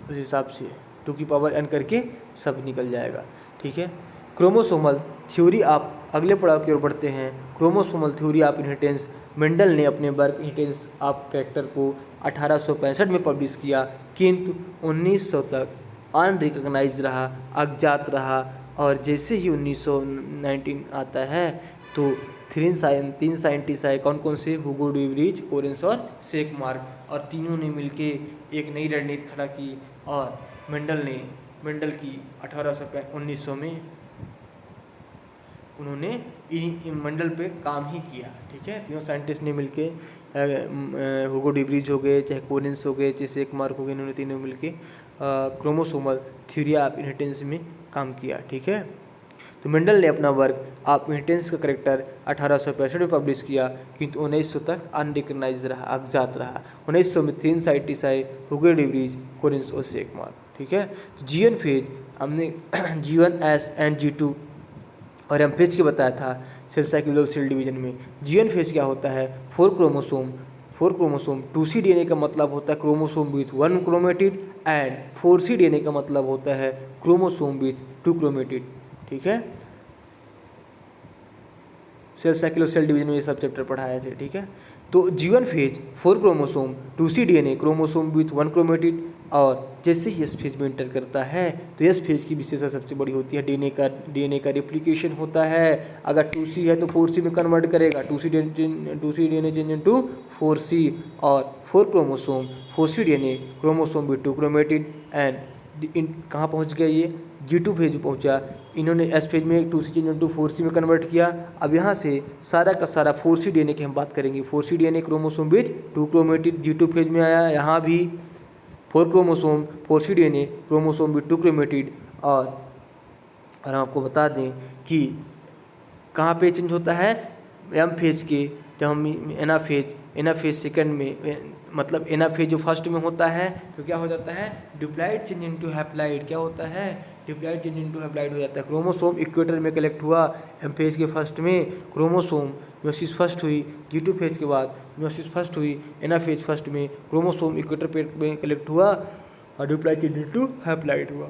उस हिसाब से 2⁻n करके सब निकल जाएगा। ठीक है, क्रोमोसोमल थ्योरी आप अगले पड़ाव की ओर बढ़ते हैं। Chromosomal theory of inheritance, Mendel ने अपने वर्क इनहेरिटेंस ऑफ कैरेक्टर को 1865 में पब्लिश किया, किंतु 1900 तक अनरिकग्नाइज रहा, अज्ञात रहा। और जैसे ही 1919 आता है तो 3 साइंटिस्ट आए, कौन कौन से, हुगो ड्यूबरीज, कोरेंस और शेकमार्क, और तीनों ने मिलके एक नई रणनीति खड़ा की और मेंडल की 1900 में उन्होंने मेंडल पे काम ही किया। ठीक है, तीनों साइंटिस्ट ने मिलके, हुगो ड्यूबरीज हो गए, चाहे कोरेंस हो गए, चाहे शेकमार्क हो गए, इन्होंने तीनों मिलके क्रोमोसोमल थ्योरी ऑफ इनहेरिटेंस में काम किया। ठीक है, तो मेंडल ने अपना वर्क ऑफ इनहेरिटेंस का करेक्टर 1865 में पब्लिश किया, किंतु 1900 तक अनरिकग्नाइज रहा, अज्ञात रहा। 1900 में 3 साइंटिस्ट आए, हुगो ड्यूबरीज, कोरेंस और शेकमार्क। ठीक है, तो G1 फेज हमने G1S एंड G2 और M फेज के बताया था सेल साइकिल और सेल डिवीजन में। G1 फेज क्या होता है, 4 क्रोमोसोम 2C DNA का मतलब होता है chromosome with 1 chromatid and 4C DNA का मतलब होता है क्रोमोसोम विथ 2 क्रोमेटिड। ठीक है, सेल साइकिल और सेल डिवीजन में ये सब चैप्टर पढ़ाए थे। ठीक है, तो G1 phase 4 chromosome 2C DNA chromosome with 1 chromatid, और जैसे ही S फेज में इंटर करता है तो S फेज की विशेषता सबसे बड़ी होती है DNA का रेप्लिकेशन होता है। अगर 2C है तो 4C में कन्वर्ट करेगा, 2C DNA change into 4C, और 4 chromosome 4C DNA chromosome with 2 chromatid and कहाँ पहुँच गया, ये G2 फेज में पहुँचा। इन्होंने S फेज में 2C चेंज इनटू 4C में कन्वर्ट किया। अब यहाँ से सारा का सारा 4C DNA की हम बात करेंगे, 4C DNA chromosome with 2 chromatid G2 phase में आया। यहाँ भी 4 chromosome 4C DNA chromosome with 2 chromatid, और हम आपको बता दें कि कहाँ पे चेंज होता है, M फेज के, जब हम एना फेज सेकंड में, मतलब एना फेज जो फर्स्ट में होता है तो क्या हो जाता है, डिप्लाइड चेंज इनटू हैप्लाइड। क्या होता है डिप्लॉइड चेंज इनटू हैप्लॉइड हो जाता है। क्रोमोसोम इक्वेटर में कलेक्ट हुआ एम फेज के फर्स्ट में, क्रोमोसोम म्योसिस फर्स्ट हुई, G2 फेज के बाद म्योसिस फर्स्ट हुई, एनाफेज फर्स्ट में क्रोमोसोम इक्वेटर पे में कलेक्ट हुआ और डिप्लॉइड चेंज इनटू हैप्लॉइड हुआ।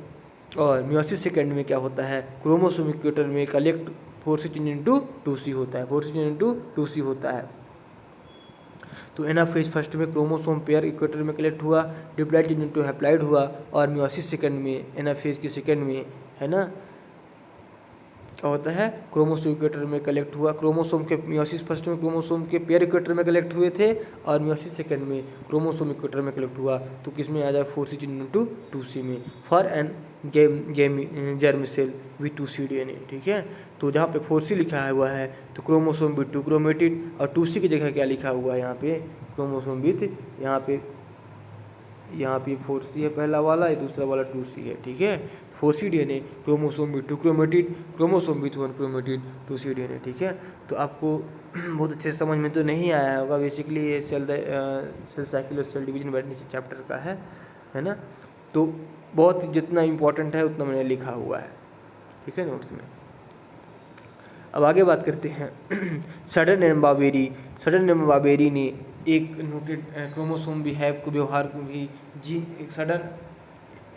और म्योसिस सेकेंड में क्या होता है, क्रोमोसोम इक्वेटर में collect 4C change into 2C होता है, 4C चेंज इनटू 2C होता है। तो एनाफेज फर्स्ट में क्रोमोसोम पेयर इक्वेटर में कलेक्ट हुआ, डिप्लॉइड चेंज इनटू हैप्लॉइड हुआ, और म्योसिस सेकंड में एनाफेज के सेकंड में है ना क्या होता है, क्रोमोसोम इक्वेटर में कलेक्ट हुआ, क्रोमोसोम के म्योसिस फर्स्ट में क्रोमोसोम के पेयर इक्वेटर में कलेक्ट हुए थे और म्योसिस सेकंड में क्रोमोसोम इक्वेटर में कलेक्ट हुआ, तो किस में आ जाए 4C चेंज इनटू 2C में, for an germ cell with 2C DNA। ठीक है, तो जहाँ पे 4C लिखा हुआ है तो क्रोमोसोम विथ 2 क्रोमेटिड, और 2C की जगह क्या लिखा हुआ है यहाँ पे, क्रोमोसोम विथ यहाँ पे 4C है पहला वाला, ये दूसरा वाला 2C है। ठीक है, 4C DNA, chromosome with 2 chromatid, chromosome with 1 chromatid, 2C DNA। ठीक है, तो आपको बहुत अच्छे से समझ में तो नहीं आया होगा, बेसिकली ये सेल साइकिल और सेल डिवीजन बैठने चैप्टर का है ना, तो बहुत जितना इम्पोर्टेंट है उतना मैंने लिखा हुआ है। ठीक है, नोट्स में। अब आगे बात करते हैं सडन एंड बाबेरी ने एक नोटेड क्रोमोसोम बिहेव को व्यवहार को भी सडन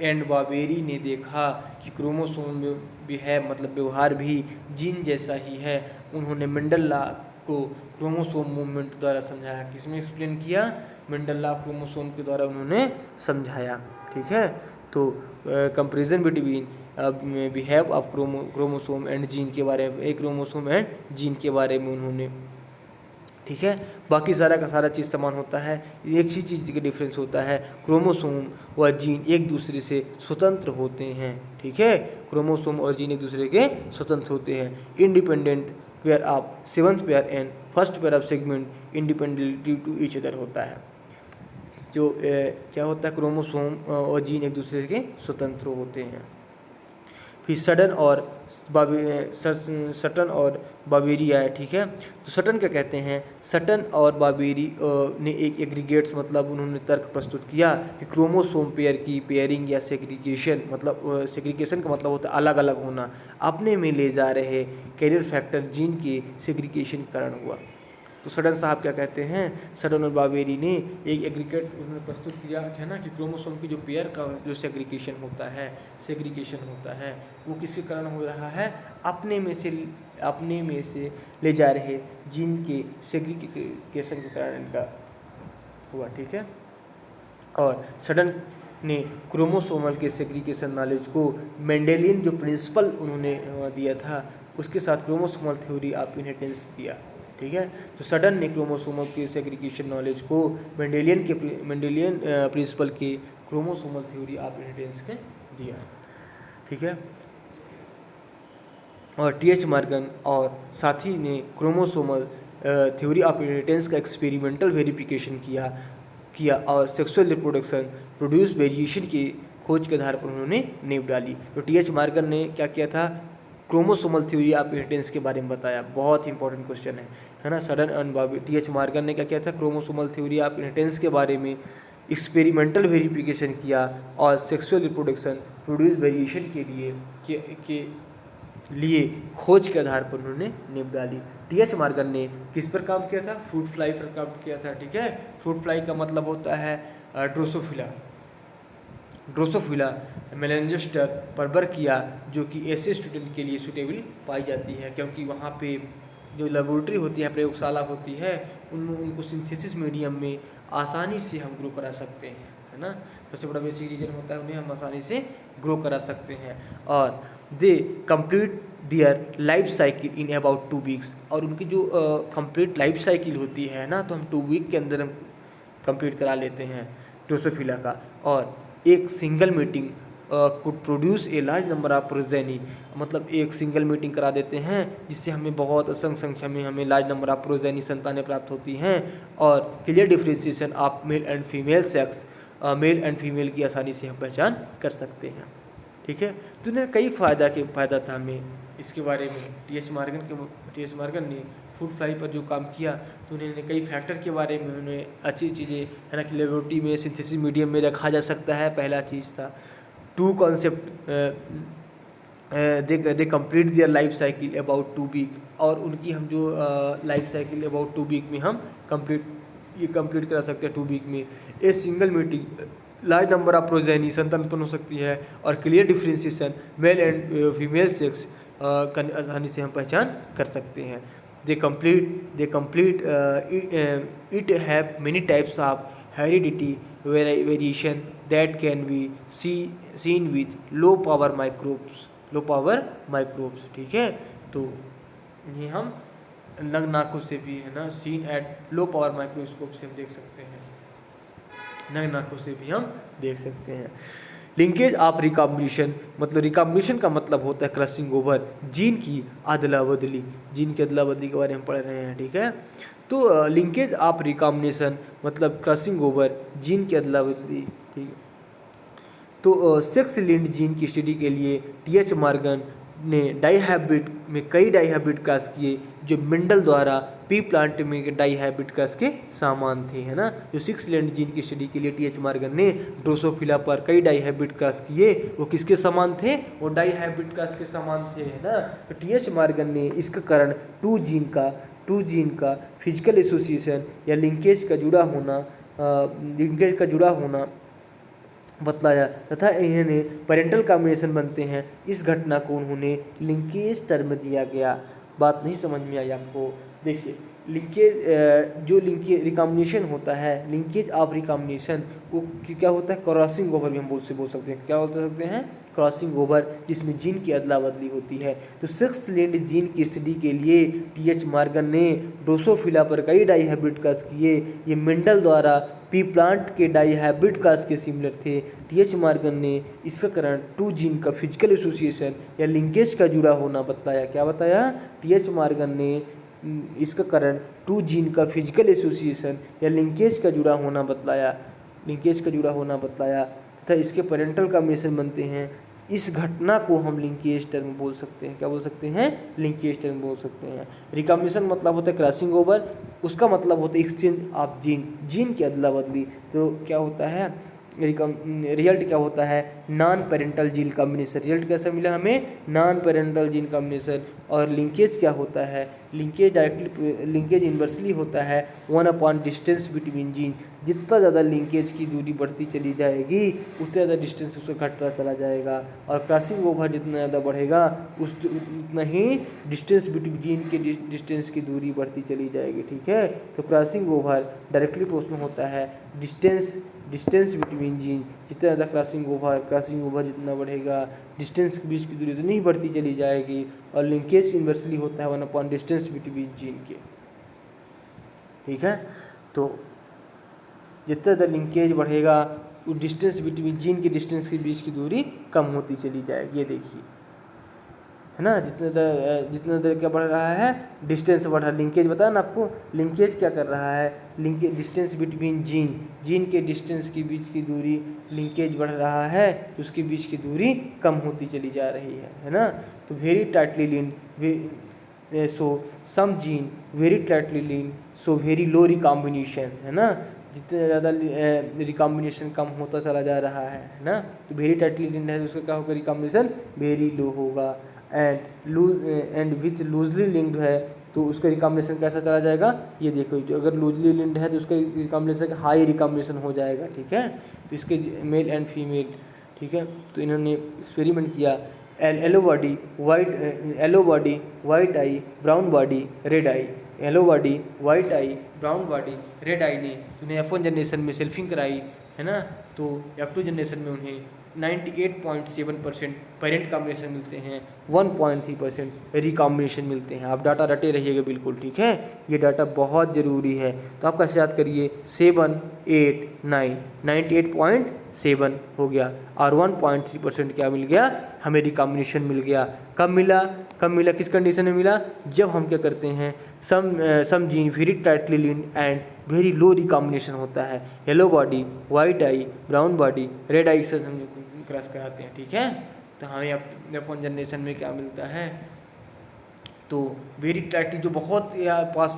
एंड बाबेरी ने देखा कि क्रोमोसोम बिहेव मतलब व्यवहार भी जीन जैसा ही है। उन्होंने मेंडल को क्रोमोसोम मूवमेंट द्वारा समझाया। किसमें एक्सप्लेन किया, मेंडल क्रोमोसोम के द्वारा उन्होंने समझाया। ठीक है, तो comparison between behave of chromosome and gene के बारे में, एक क्रोमोसोम एंड जीन के बारे में उन्होंने। ठीक है, बाकी सारा का सारा चीज़ समान होता है, एक ही चीज़ का डिफरेंस होता है, क्रोमोसोम व जीन एक दूसरे से स्वतंत्र होते हैं। ठीक है, क्रोमोसोम और जीन एक दूसरे के स्वतंत्र होते हैं। Independent pair of seventh pair and first pair of segment independently to each other होता है। जो क्या होता है, क्रोमोसोम और जीन एक दूसरे के स्वतंत्र होते हैं। फिर सटन और बाबेरी आया। ठीक है, तो सटन क्या कहते हैं, सटन और बाबेरी ने एक एग्रीगेट्स मतलब उन्होंने तर्क प्रस्तुत किया कि क्रोमोसोम पेयर की पेयरिंग या सेग्रीगेशन, मतलब सेग्रीगेशन का मतलब होता है अलग अलग होना, अपने में ले जा रहे कैरियर फैक्टर जीन के सेग्रीगेशन के कारण हुआ। तो सडन साहब क्या कहते हैं, सडन और बाबेरी ने एक एग्रीगेट उन्होंने प्रस्तुत किया है ना कि क्रोमोसोम की जो पेयर का जो सेग्रीगेशन होता है वो किसके कारण हो रहा है, अपने में से ले जा रहे जीन के सेग्रीगेशन के कारण इनका हुआ। ठीक है, और सडन ने क्रोमोसोमल के सेग्रीगेशन नॉलेज को मेंडेलियन जो प्रिंसिपल उन्होंने दिया था उसके साथ क्रोमोसोमल थ्योरी ऑफ इनहेरिटेंस दिया। ठीक है, तो सडन ने क्रोमोसोमल के सेग्रीगेशन नॉलेज को मेंडेलियन प्रिंसिपल के क्रोमोसोमल थ्योरी ऑफ इनहेरिटेंस के दिया। ठीक है, और TH मॉर्गन और साथी ने क्रोमोसोमल थ्योरी ऑफ इनहेरिटेंस का एक्सपेरिमेंटल वेरिफिकेशन किया और सेक्सुअल रिप्रोडक्शन प्रोड्यूस वेरिएशन की खोज के आधार पर उन्होंने नींव डाली। तो TH मॉर्गन ने क्या किया था, क्रोमोसोमल थ्योरी ऑफ इनहेरिटेंस के बारे में बताया। बहुत इंपॉर्टेंट क्वेश्चन है ना। सडन एंड TH मॉर्गन ने क्या किया था, क्रोमोसोमल थ्योरी ऑफ इनहेरिटेंस के बारे में एक्सपेरिमेंटल वेरिफिकेशन किया और सेक्सुअल रिप्रोडक्शन प्रोड्यूस वेरिएशन के लिए खोज के आधार पर उन्होंने नींव डाली। TH मॉर्गन ने किस पर काम किया था, फ्रूट फ्लाई पर काम किया था। ठीक है, फ्रूट फ्लाई का मतलब होता है ड्रोसोफिला मेलेंजेस्टर पर वर्क किया, जो कि ऐसे स्टूडेंट के लिए सूटेबल पाई जाती है क्योंकि वहाँ पे जो लेबोरेटरी होती है, प्रयोगशाला होती है, उनमें उनको सिंथेसिस मीडियम में आसानी से हम ग्रो करा सकते हैं, है ना। सबसे बड़ा बेसिक रीजन होता है उन्हें हम आसानी से ग्रो करा सकते हैं। और they complete their life cycle in about 2 weeks, और उनकी जो कंप्लीट लाइफ साइकिल होती है ना, तो हम 2 वीक के अंदर हम कंप्लीट करा लेते हैं ड्रोसोफिला का। और एक single meeting could produce a large number of progeny, मतलब एक सिंगल मीटिंग करा देते हैं जिससे हमें बहुत असंख्य संख्या में हमें लार्ज नंबर ऑफ प्रोजेनी संतानें प्राप्त होती हैं। और clear differentiation of male and female sex, male and female की आसानी से हम पहचान कर सकते हैं। ठीक है, तो इन्हें कई फ़ायदा था हमें इसके बारे में। TH मॉर्गन ने फूड फ्लाई पर जो काम किया तो उन्होंने कई फैक्टर के बारे में उन्हें अच्छी चीज़ें है ना कि लेबोरेटरी में सिंथेसिस मीडियम में रखा जा सकता है, पहला चीज़ था। 2 concept they complete their life cycle about 2 week, और उनकी हम जो लाइफ साइकिल अबाउट 2 वीक में हम कंप्लीट करा सकते हैं 2 वीक में। A single meeting large number of progeny, संतान उत्पन्न हो सकती है, और clear differentiation male and female sex आसानी से हम पहचान कर सकते हैं। They complete it have many types of heredity variation that can be seen with low power microbes. ठीक है, तो ये हम नग्न आँखों से भी, है ना, seen at low power microscope से हम देख सकते हैं, नग्न आँखों से भी हम देख सकते हैं। लिंकेज ऑफ रिकॉम्बिनेशन, मतलब रिकॉम्बिनेशन का मतलब होता है क्रॉसिंग ओवर, जीन की अदला बदली के बारे में पढ़ रहे हैं। ठीक है, तो लिंकेज ऑफ रिकॉम्बिनेशन मतलब क्रॉसिंग ओवर, जीन की अदला बदली। ठीक है, तो सेक्स लिंक्ड जीन की स्टडी के लिए टी.एच. मॉर्गन ने डाइहाइब्रिड में कई डाइहाइब्रिड क्रॉस किए जो मेंडल द्वारा पी प्लांट में डाइहाइब्रिड क्रॉस के सामान थे, है ना। जो 6 लिंक्ड जीन की स्टडी के लिए टी.एच. मॉर्गन ने ड्रोसोफिला पर कई डाइहाइब्रिड क्रॉस किए, वो किसके समान थे? वो डाइहाइब्रिड क्रॉस के समान थे, है ना। तो टी.एच. मॉर्गन ने इसका कारण टू जीन का फिजिकल एसोसिएशन या लिंकेज का जुड़ा होना बतलाया, तथा इन्हें पेरेंटल कॉम्बिनेशन बनते हैं। इस घटना को उन्होंने लिंकेज टर्म दिया गया। बात नहीं समझ में आई आपको? देखिए, लिंकेज रिकॉम्बिनेशन होता है, लिंकेज ऑफ रिकॉम्बिनेशन वो क्या होता है? क्रॉसिंग ओवर भी हम बोल सकते हैं। क्या बोल सकते हैं? क्रॉसिंग ओवर, जिसमें जीन की अदला बदली होती है। तो 6 लिंक्ड जीन की स्टडी के लिए टी.एच. मॉर्गन ने ड्रोसोफिला पर कई डाइहाइब्रिड क्रॉस किए। ये मेंडल द्वारा पी प्लांट के डाइहाइब्रिड क्रॉस के सिमिलर थे। टी.एच. मॉर्गन ने इसका कारण टू जीन का फिजिकल एसोसिएशन या लिंकेज का जुड़ा होना बतलाया। क्या बताया? टी.एच. मॉर्गन ने इसका कारण टू जीन का फिजिकल एसोसिएशन या लिंकेज का जुड़ा होना बतलाया तथा इसके पेरेंटल कॉम्बिनेशन बनते हैं। इस घटना को हम लिंकेज टर्म बोल सकते हैं। क्या बोल सकते हैं? लिंकेज टर्म बोल सकते हैं। रिकॉम्बिनेशन मतलब होता है क्रॉसिंग ओवर, उसका मतलब होता है एक्सचेंज ऑफ जीन की अदला बदली। तो क्या होता है? रिजल्ट क्या होता है? Non parental gene combination. Result कैसा मिला हमें? Non parental gene combination. और लिंकेज क्या होता है? लिंकेज इन्वर्सली होता है 1 डिस्टेंस बिटवीन जीन। जितना ज़्यादा लिंकेज की दूरी बढ़ती चली जाएगी उतना ज़्यादा डिस्टेंस उसका घटता चला जाएगा, और क्रॉसिंग ओवर जितना ज़्यादा बढ़ेगा उतना ही डिस्टेंस बिटवीन जीन के डिस्टेंस की दूरी बढ़ती चली जाएगी। ठीक है, तो क्रॉसिंग ओवर डायरेक्टली प्रोपोर्शनल होता है डिस्टेंस बिटवीन जीन। जितना ज़्यादा क्रॉसिंग ओवर जितना बढ़ेगा, डिस्टेंस के बीच की दूरी उतनी ही बढ़ती चली जाएगी, और लिंकेज इन्वर्सली होता है 1 डिस्टेंस बिटवीन जीन के। ठीक है, तो जितना ज़्यादा लिंकेज बढ़ेगा उस डिस्टेंस बिटवीन जीन के डिस्टेंस के बीच की दूरी कम होती चली जाएगी। ये देखिए, है ना, जितना ज़्यादा क्या बढ़ रहा है? डिस्टेंस बढ़ रहा है। लिंकेज बताया ना आपको, लिंकेज क्या कर रहा है? लिंकेज डिस्टेंस बिटवीन जीन के डिस्टेंस के बीच की दूरी, लिंकेज बढ़ रहा है तो उसके बीच की दूरी कम होती चली जा रही है ना। तो very tightly linked, so some gene very tightly linked, so very low recombination, है ना। जितना ज़्यादा रिकॉम्बिनेशन कम होता चला जा रहा है ना, तो वेरी टाइटली लिंक्ड है तो उसका क्या होगा? रिकॉम्बिनेशन वेरी लो होगा। एंड विथ लूजली लिंक्ड है तो उसका रिकॉम्बिनेशन कैसा चला जाएगा? ये देखो, जो अगर लूजली लिंक्ड है तो उसका रिकॉम्बिनेशन हाई रिकॉम्बिनेशन हो जाएगा। ठीक है, तो इसके मेल एंड फीमेल। ठीक है, तो इन्होंने एक्सपेरिमेंट किया। Yellow body white eye brown body red आई। Yellow body white eye brown body red आई ने उन्हें F1 जनरेशन में सेल्फिंग कराई, है ना। तो F2 जनरेशन में उन्हें 98.7% पेरेंट कॉम्बिनेशन मिलते हैं, 1.3% रिकॉम्बिनेशन मिलते हैं। आप डाटा रटे रहिएगा बिल्कुल। ठीक है, ये डाटा बहुत ज़रूरी है। तो आप कैसे याद करिए? 7, 8, 9, 98.7 हो गया, और 1.3% क्या मिल गया? हमें रिकॉम्बिनेशन मिल गया। कब मिला? किस कंडीशन में मिला? जब हम क्या करते हैं? Some gene very tightly linked and very low recombination होता है। Yellow body white eye brown body red eye से हम क्रॉस कराते हैं। ठीक है, तो हमें F1 जनरेशन में क्या मिलता है? तो वेरी टाइटली जो बहुत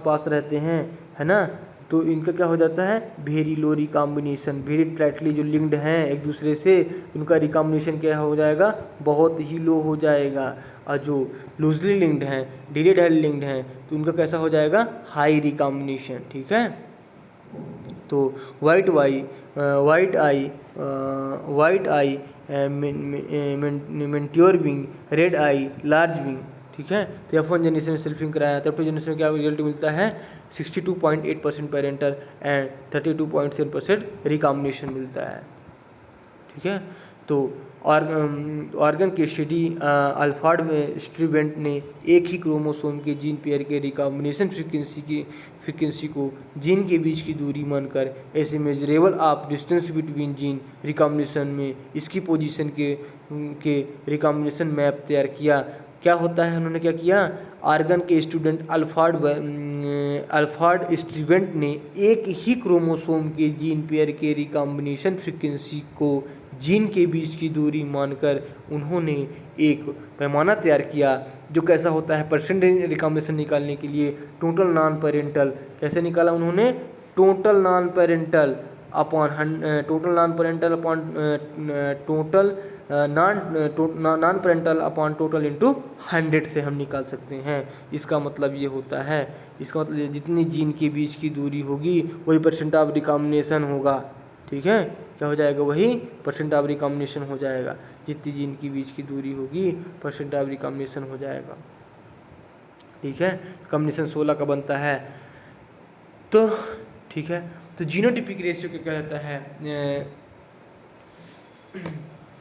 पास रहते हैं, है ना, तो इनका क्या हो जाता है, very low recombination, very tightly जो लिंक्ड हैं एक दूसरे से, उनका रिकॉम्बिनेशन क्या हो जाएगा, बहुत ही लो हो जाएगा। और जो लूजली लिंक्ड हैं, डिलेड हाई लिंक्ड हैं, तो उनका कैसा हो जाएगा, हाई रिकॉम्बिनेशन। ठीक है, तो वाइट आई मेंट्योर विंग, रेड आई लार्ज विंग। ठीक है, तो F1 जनरेशन में सेल्फिंग कराया, तब 2 जनरेशन में क्या रिजल्ट मिलता है, 62.8% पेरेंटल एंड 32.7% रिकॉम्बिनेशन मिलता है। ठीक है, तो ऑर्गन की स्टडी अल्फार्ड में स्ट्रीवेंट ने एक ही क्रोमोसोम के जीन पेयर के रिकॉम्बिनेशन फ्रीक्वेंसी को जीन के बीच की दूरी मानकर ऐसे measurable of distance between gene recombination में इसकी पोजीशन के रिकॉम्बिनेशन मैप तैयार किया। क्या होता है, उन्होंने क्या किया, आर्गन के स्टूडेंट अल्फार्ड स्ट्रीवेंट ने एक ही क्रोमोसोम के जीन पेयर के रिकॉम्बिनेशन फ्रीक्वेंसी को जीन के बीच की दूरी मानकर उन्होंने एक पैमाना तैयार किया जो कैसा होता है, परसेंटेज रिकॉम्बिनेशन निकालने के लिए टोटल नॉन पेरेंटल, कैसे निकाला उन्होंने, total non parental upon non parental upon total into 100 से हम निकाल सकते हैं। इसका मतलब ये होता है, इसका मतलब जितनी जीन के बीच की दूरी होगी वही परसेंट ऑफ रिकॉम्बिनेशन होगा। ठीक है, क्या हो जाएगा, वही परसेंट ऑफ रिकॉम्बिनेशन हो जाएगा, जितनी जीन के बीच की दूरी होगी परसेंट ऑफ रिकॉम्बिनेशन हो जाएगा। ठीक है, कॉम्बिनेशन 16 का बनता है। तो ठीक है, तो जीनोटिपिक रेशियो क्या कहता है,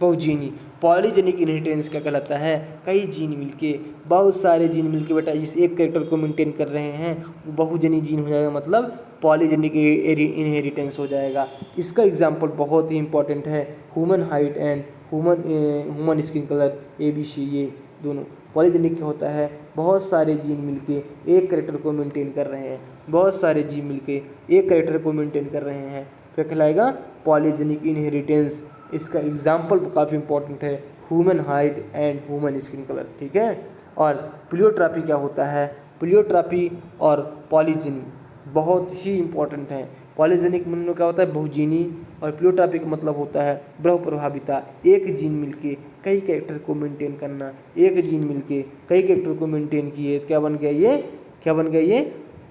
बहुजीनी पॉलीजेनिक इनहेरिटेंस क्या कहलाता है, कई जीन मिलके, बहुत सारे जीन मिलके बेटा जिस एक कैरेक्टर को मेंटेन कर रहे हैं वो बहुजनी जीन हो जाएगा, मतलब पॉलीजेनिक इनहेरिटेंस हो जाएगा। इसका एग्जांपल बहुत ही इंपॉर्टेंट है, human height and human skin colour, ABC, ये दोनों पॉलीजेनिक क्या होता है, बहुत सारे जीन मिलके एक कैरेक्टर को मेंटेन कर रहे हैं, बहुत सारे जीन मिलके एक कैरेक्टर को मेंटेन कर रहे हैं, क्या कहलाएगा, पॉलीजेनिक इनहेरिटेंस। इसका एग्जाम्पल काफ़ी इंपॉर्टेंट है, human height and human skin colour. ठीक है, और प्लियोट्रॉपी क्या होता है, प्लियोट्रॉपी और पॉलीजेनी बहुत ही इंपॉर्टेंट है। पॉलीजेनिक मतलब क्या होता है, बहुजीनी, और प्लियोट्रॉपी का मतलब होता है बहुप्रभाविता, एक जीन मिलके कई कैरेक्टर को मेंटेन करना, एक जीन मिलके कई कैरेक्टर को मेंटेन किए, क्या बन गया ये, क्या बन गया ये,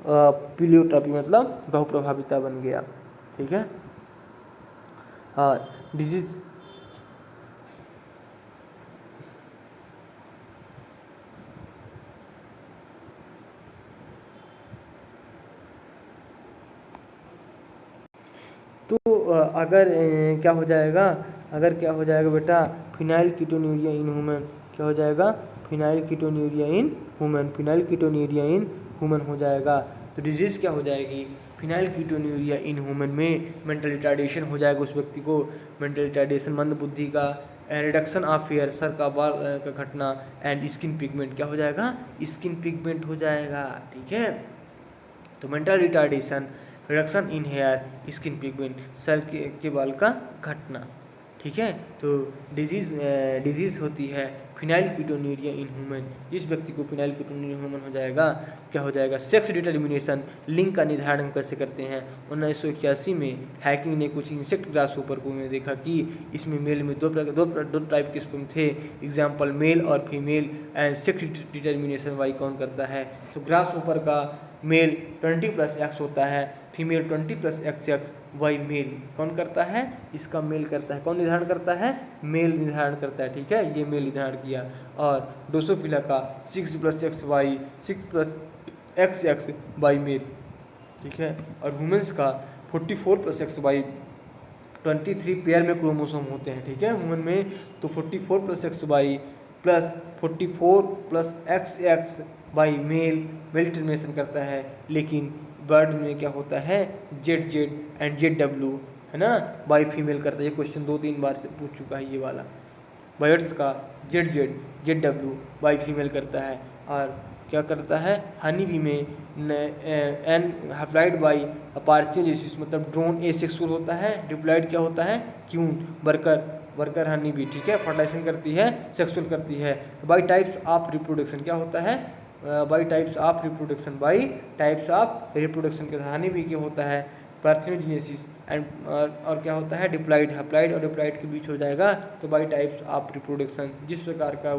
प्लियोट्रॉपी मतलब बहुप्रभाविता बन गया। ठीक है, डिजीज तो अगर क्या हो जाएगा, क्या हो जाएगा बेटा, फिनाइल कीटोन्यूरिया इन ह्यूमन, क्या हो जाएगा, फिनाइल कीटोन्यूरिया इन ह्यूमन हो जाएगा। तो डिजीज़ क्या हो जाएगी, फिनाइल कीटोन्यूरिया इन ह्यूमन में मेंटल रिटार्डेशन हो जाएगा उस व्यक्ति को, मेंटल रिटार्डेशन, मंद बुद्धि का, रिडक्शन ऑफ हेयर, सर का बाल का घटना, एंड स्किन पिगमेंट, क्या हो जाएगा, स्किन पिगमेंट हो जाएगा। ठीक है, तो mental retardation, reduction in hair, skin pigment, सर के बाल का घटना। ठीक है, तो डिजीज़ होती है फिनाइल कीटोन्यूरिया इन ह्यूमन, जिस व्यक्ति को फिनाइल कीटोन्यूरिया ह्यूमन हो जाएगा, क्या हो जाएगा, सेक्स डिटर्मिनेशन, लिंग का निर्धारण कैसे करते हैं। 1981 में हैकिंग ने कुछ इंसेक्ट ग्रासहोपर को में देखा कि इसमें मेल में दो टाइप के स्पर्म थे, एग्जाम्पल मेल और female, and sex determination Y कौन करता है, तो ग्रासहोपर का मेल 20+X होता है, फीमेल 20+XX, वाई मेल कौन करता है, इसका मेल करता है, कौन निर्धारण करता है, मेल निर्धारण करता है। ठीक है, ये मेल निर्धारण किया। और ड्रोसोफिला का 6+XY, 6+XX वाई मेल। ठीक है, और ह्यूमंस का 44+XY, 23 पेयर में क्रोमोसोम होते हैं। ठीक है, ह्यूमन में तो 44+XY plus 44+XX by mail determination करता है, लेकिन बर्ड में क्या होता है, ZZ एंड ZW, है ना, बाई फीमेल करता है। ये क्वेश्चन 2-3 बार पूछ चुका है ये वाला। बर्ड्स का ZZ ZW बाई फीमेल करता है, और क्या करता है, हनी बी में एन हैप्लाइड बाई पार्शियल जेसिस, मतलब ड्रोन एसेक्सुअल होता है, डिप्लॉयड क्या होता है, क्यून, वर्कर हनी बी। ठीक है, फर्टिलाइजेशन करती है, सेक्सुअल करती है। बाई टाइप्स ऑफ रिप्रोडक्शन क्या होता है, by types of reproduction, by types of reproduction के हानि भी क्या होता है पार्थेनोजेनेसिस एंड और क्या होता है डिप्लाइड, हप्लाइड और डिप्लाइड के बीच हो जाएगा। तो बाई टाइप्स ऑफ रिप्रोडक्शन जिस प्रकार का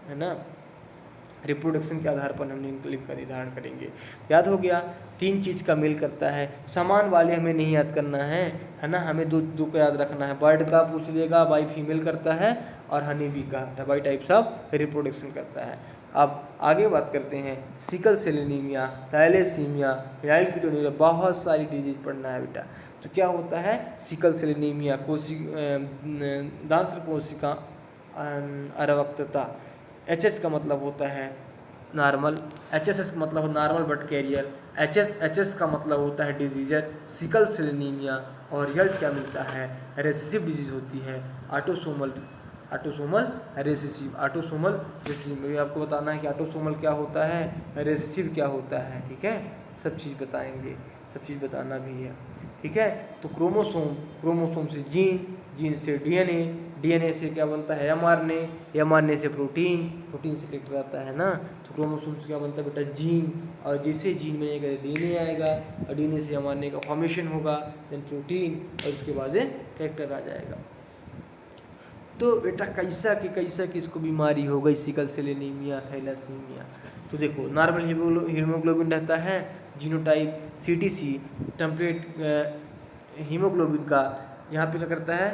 है ना रिप्रोडक्शन के आधार पर हम लिंग का निर्धारण करेंगे। याद हो गया, 3 चीज़ का मेल करता है। समान वाले हमें नहीं याद करना है ना, हमें दो का याद रखना है। बर्ड का पूछ लेगा बाई फीमेल करता है और हनी बी का बाई टाइप्स ऑफ रिप्रोडक्शन करता है। अब आगे बात करते हैं sickle cell anaemia, thalassaemia, phenylketonuria, बहुत सारी डिजीज पढ़ना है बेटा। तो क्या होता है सिकल सेल एनीमिया, दांत्र कोशिका अरवक्तता। एच का मतलब होता है नॉर्मल, एच का मतलब नॉर्मल बट कैरियर, एच का मतलब होता है डिजीजर, सिकल सेल एनीमिया। और रिजल्ट क्या मिलता है रेसेसिव डिजीज होती है, ऑटोसोमल रेसेसिव, ऑटोसोमल रेसेसिव। आपको बताना है कि ऑटोसोमल क्या होता है, रेसेसिव क्या होता है, ठीक है, सब चीज़ बताएंगे, सब चीज़ बताना भी है, ठीक है। तो क्रोमोसोम से जीन से डीएनए, डीएनए से क्या बनता है एमआरएनए, एमआरएनए से प्रोटीन से करेक्टर आता है ना। तो क्रोमोसोम से क्या बनता है बेटा जीन, और जैसे जीन बनेगा डीएनए आएगा, और डीएनए से एमआरएनए का फॉर्मेशन होगा, देन प्रोटीन, और उसके बाद करेक्टर आ जाएगा। तो बेटा कैसा कि इसको बीमारी हो गई सिकल सेल एनीमिया, थैलेसीमिया। तो देखो नॉर्मल हीमोग्लोबिन रहता है, जीनोटाइप सीटीसी, टेम्पलेट हीमोग्लोबिन का यहाँ पे क्या करता है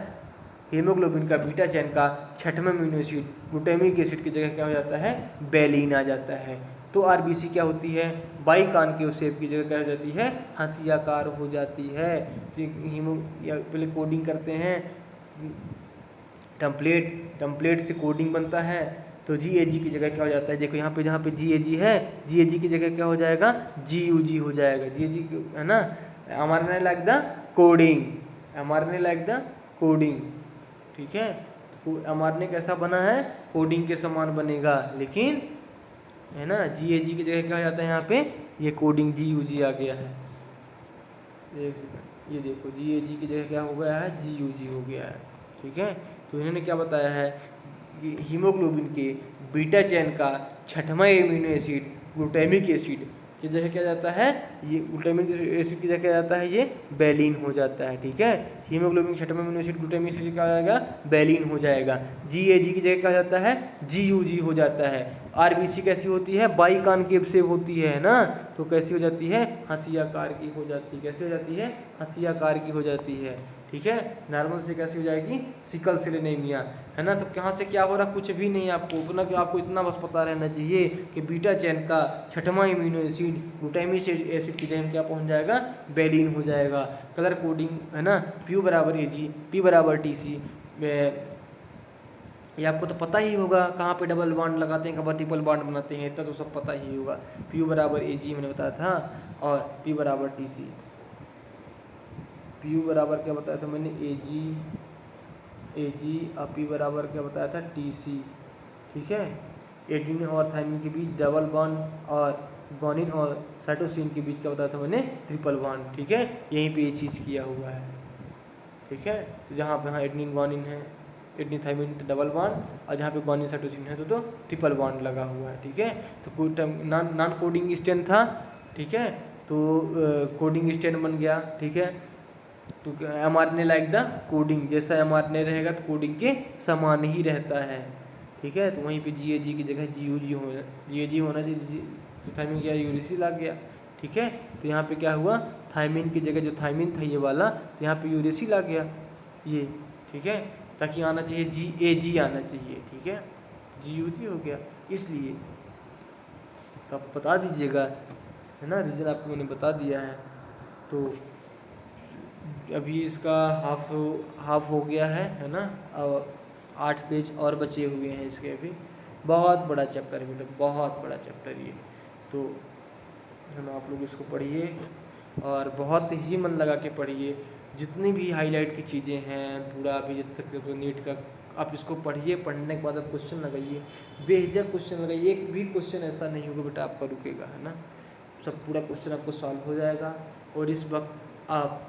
हीमोग्लोबिन का बीटा चैन का 6वां अमीनो एसिड ग्लूटामिक एसिड की जगह क्या हो जाता है बेलिन आ जाता है। तो आरबीसी क्या होती है बाइकॉन्केव शेप की जगह क्या हो जाती है हंसियाकार हो जाती है। तो हीमो या पहले कोडिंग करते हैं टेम्पलेट से कोडिंग बनता है। तो जीएजी की जगह क्या हो जाता है देखो यहाँ पे जहाँ पे जीएजी है जीएजी की जगह क्या हो जाएगा जीयूजी हो जाएगा। जीएजी है ना mRNA like the coding, mRNA like the coding, ठीक है। तो एमआरएनए कैसा बना है कोडिंग के समान बनेगा, लेकिन है ना जीएजी की जगह क्या हो जाता है यहाँ पे ये कोडिंग जीयूजी आ गया है। एक सेकंड ये देखो जीएजी की जगह क्या हो गया है जीयूजी हो गया है, ठीक है। तो इन्होंने क्या बताया है कि हीमोग्लोबिन के बीटा चैन का 6वां एमिनो एसिड ग्लूटामिक एसिड की जगह क्या जाता है ये ग्लूटामिक एसिड की जगह क्या जाता है ये बेलिन हो जाता है, ठीक है। हीमोग्लोबिन 6वां एमिनो एसिड ग्लूटामिक एसिड क्या हो जाएगा बेलिन हो जाएगा। जीएजी की जगह क्या जाता है जीयूजी हो जाता है। आरबीसी कैसी होती है बाइकॉन्केव शेप होती है ना, तो कैसी हो जाती है हंसियाकार की हो जाती है। कैसी हो जाती है हंसियाकार की हो जाती है, ठीक है। नॉर्मल से कैसी हो जाएगी सिकल सेल एनीमिया, है ना। तो कहाँ से क्या हो रहा कुछ भी नहीं आपको उतना कि आपको इतना बस पता रहना चाहिए कि बीटा चैन का 6वां इम्यूनो एसिड ग्लूटामिक एसिड की जगह क्या पहुंच जाएगा बेलिन हो जाएगा। कलर कोडिंग है ना P बराबर AG P बराबर TC। ये आपको तो पता ही होगा कहाँ पे डबल बॉन्ड लगाते हैं कहाँ ट्रिपल बॉन्ड बनाते हैं, इतना तो सब पता ही होगा। P बराबर AG मैंने बताया था और P बराबर TC। P बराबर क्या बताया था मैंने AG और P बराबर क्या बताया था TC, ठीक है। एडेनिन और थाइमिन के बीच डबल बॉन्ड और गुआनिन और साइटोसिन के बीच क्या बताया था मैंने ट्रिपल बॉन्ड, ठीक है। यहीं पे ये चीज़ किया हुआ है, ठीक है। तो जहाँ पे हाँ एडेनिन गुआनिन है एडेनिन थाइमिन डबल बॉन्ड और जहाँ पे गुआनिन साइटोसिन है तो ट्रिपल बॉन्ड लगा हुआ है, ठीक है। तो नॉन कोडिंग स्ट्रेन था, ठीक है। तो कोडिंग स्ट्रेन बन गया, ठीक है। तो एमआरएनए लाइक द कोडिंग, जैसा एमआरएनए रहेगा तो कोडिंग के समान ही रहता है, ठीक है। तो वहीं पे जीएजी की जगह जीयूजी हो जीएजी होना चाहिए, तो थाइमिन क्या यूरिसी लग गया, ठीक है। तो यहाँ पे क्या हुआ थाइमिन की जगह जो थाइमिन था ये वाला तो यहाँ पे यूरिसी लग गया ये, ठीक है। ताकि आना चाहिए जीएजी आना चाहिए, ठीक है, जीयूजी हो गया इसलिए। तो आप बता दीजिएगा, है ना, रीज़न आपको मैंने बता दिया है। तो अभी इसका हाफ हो गया है ना, और 8 पेज और बचे हुए हैं इसके अभी। बहुत बड़ा चैप्टर है बेटा, बहुत बड़ा चैप्टर ये। तो है ना आप लोग इसको पढ़िए और बहुत ही मन लगा के पढ़िए। जितनी भी हाईलाइट की चीज़ें हैं पूरा अभी जब तक तो नीट का आप इसको पढ़िए, पढ़ने के बाद आप क्वेश्चन लगाइए, बेहिचक क्वेश्चन लगाइए, एक भी क्वेश्चन ऐसा नहीं होगा बेटा आपका रुकेगा, है ना। सब पूरा क्वेश्चन आपको सॉल्व हो जाएगा। और इस वक्त आप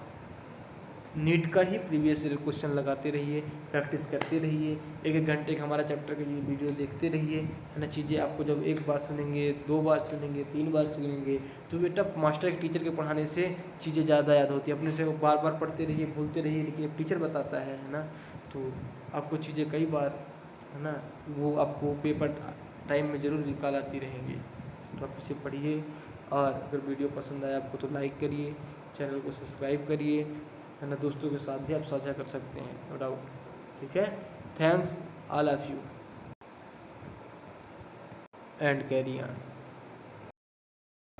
नीट का ही प्रीवियस ईयर क्वेश्चन लगाते रहिए, प्रैक्टिस करते रहिए, एक एक घंटे का हमारा चैप्टर का ये वीडियो देखते रहिए, है ना। चीज़ें आपको जब एक बार सुनेंगे, 2 बार सुनेंगे, 3 बार सुनेंगे, तो बेटा मास्टर के टीचर के पढ़ाने से चीज़ें ज़्यादा याद होती है। अपने से बार बार पढ़ते रहिए, भूलते रहिए, लेकिन अब टीचर बताता है ना, तो आपको चीज़ें कई बार, है ना, वो आपको पेपर टाइम में ज़रूर निकाल आती रहेंगी। तो आप इसे पढ़िए, और अगर वीडियो पसंद आया आपको तो लाइक करिए, चैनल को सब्सक्राइब करिए, है ना। दोस्तों के साथ भी आप साझा कर सकते हैं, नो डाउट। ठीक है, thanks all of you and carry on.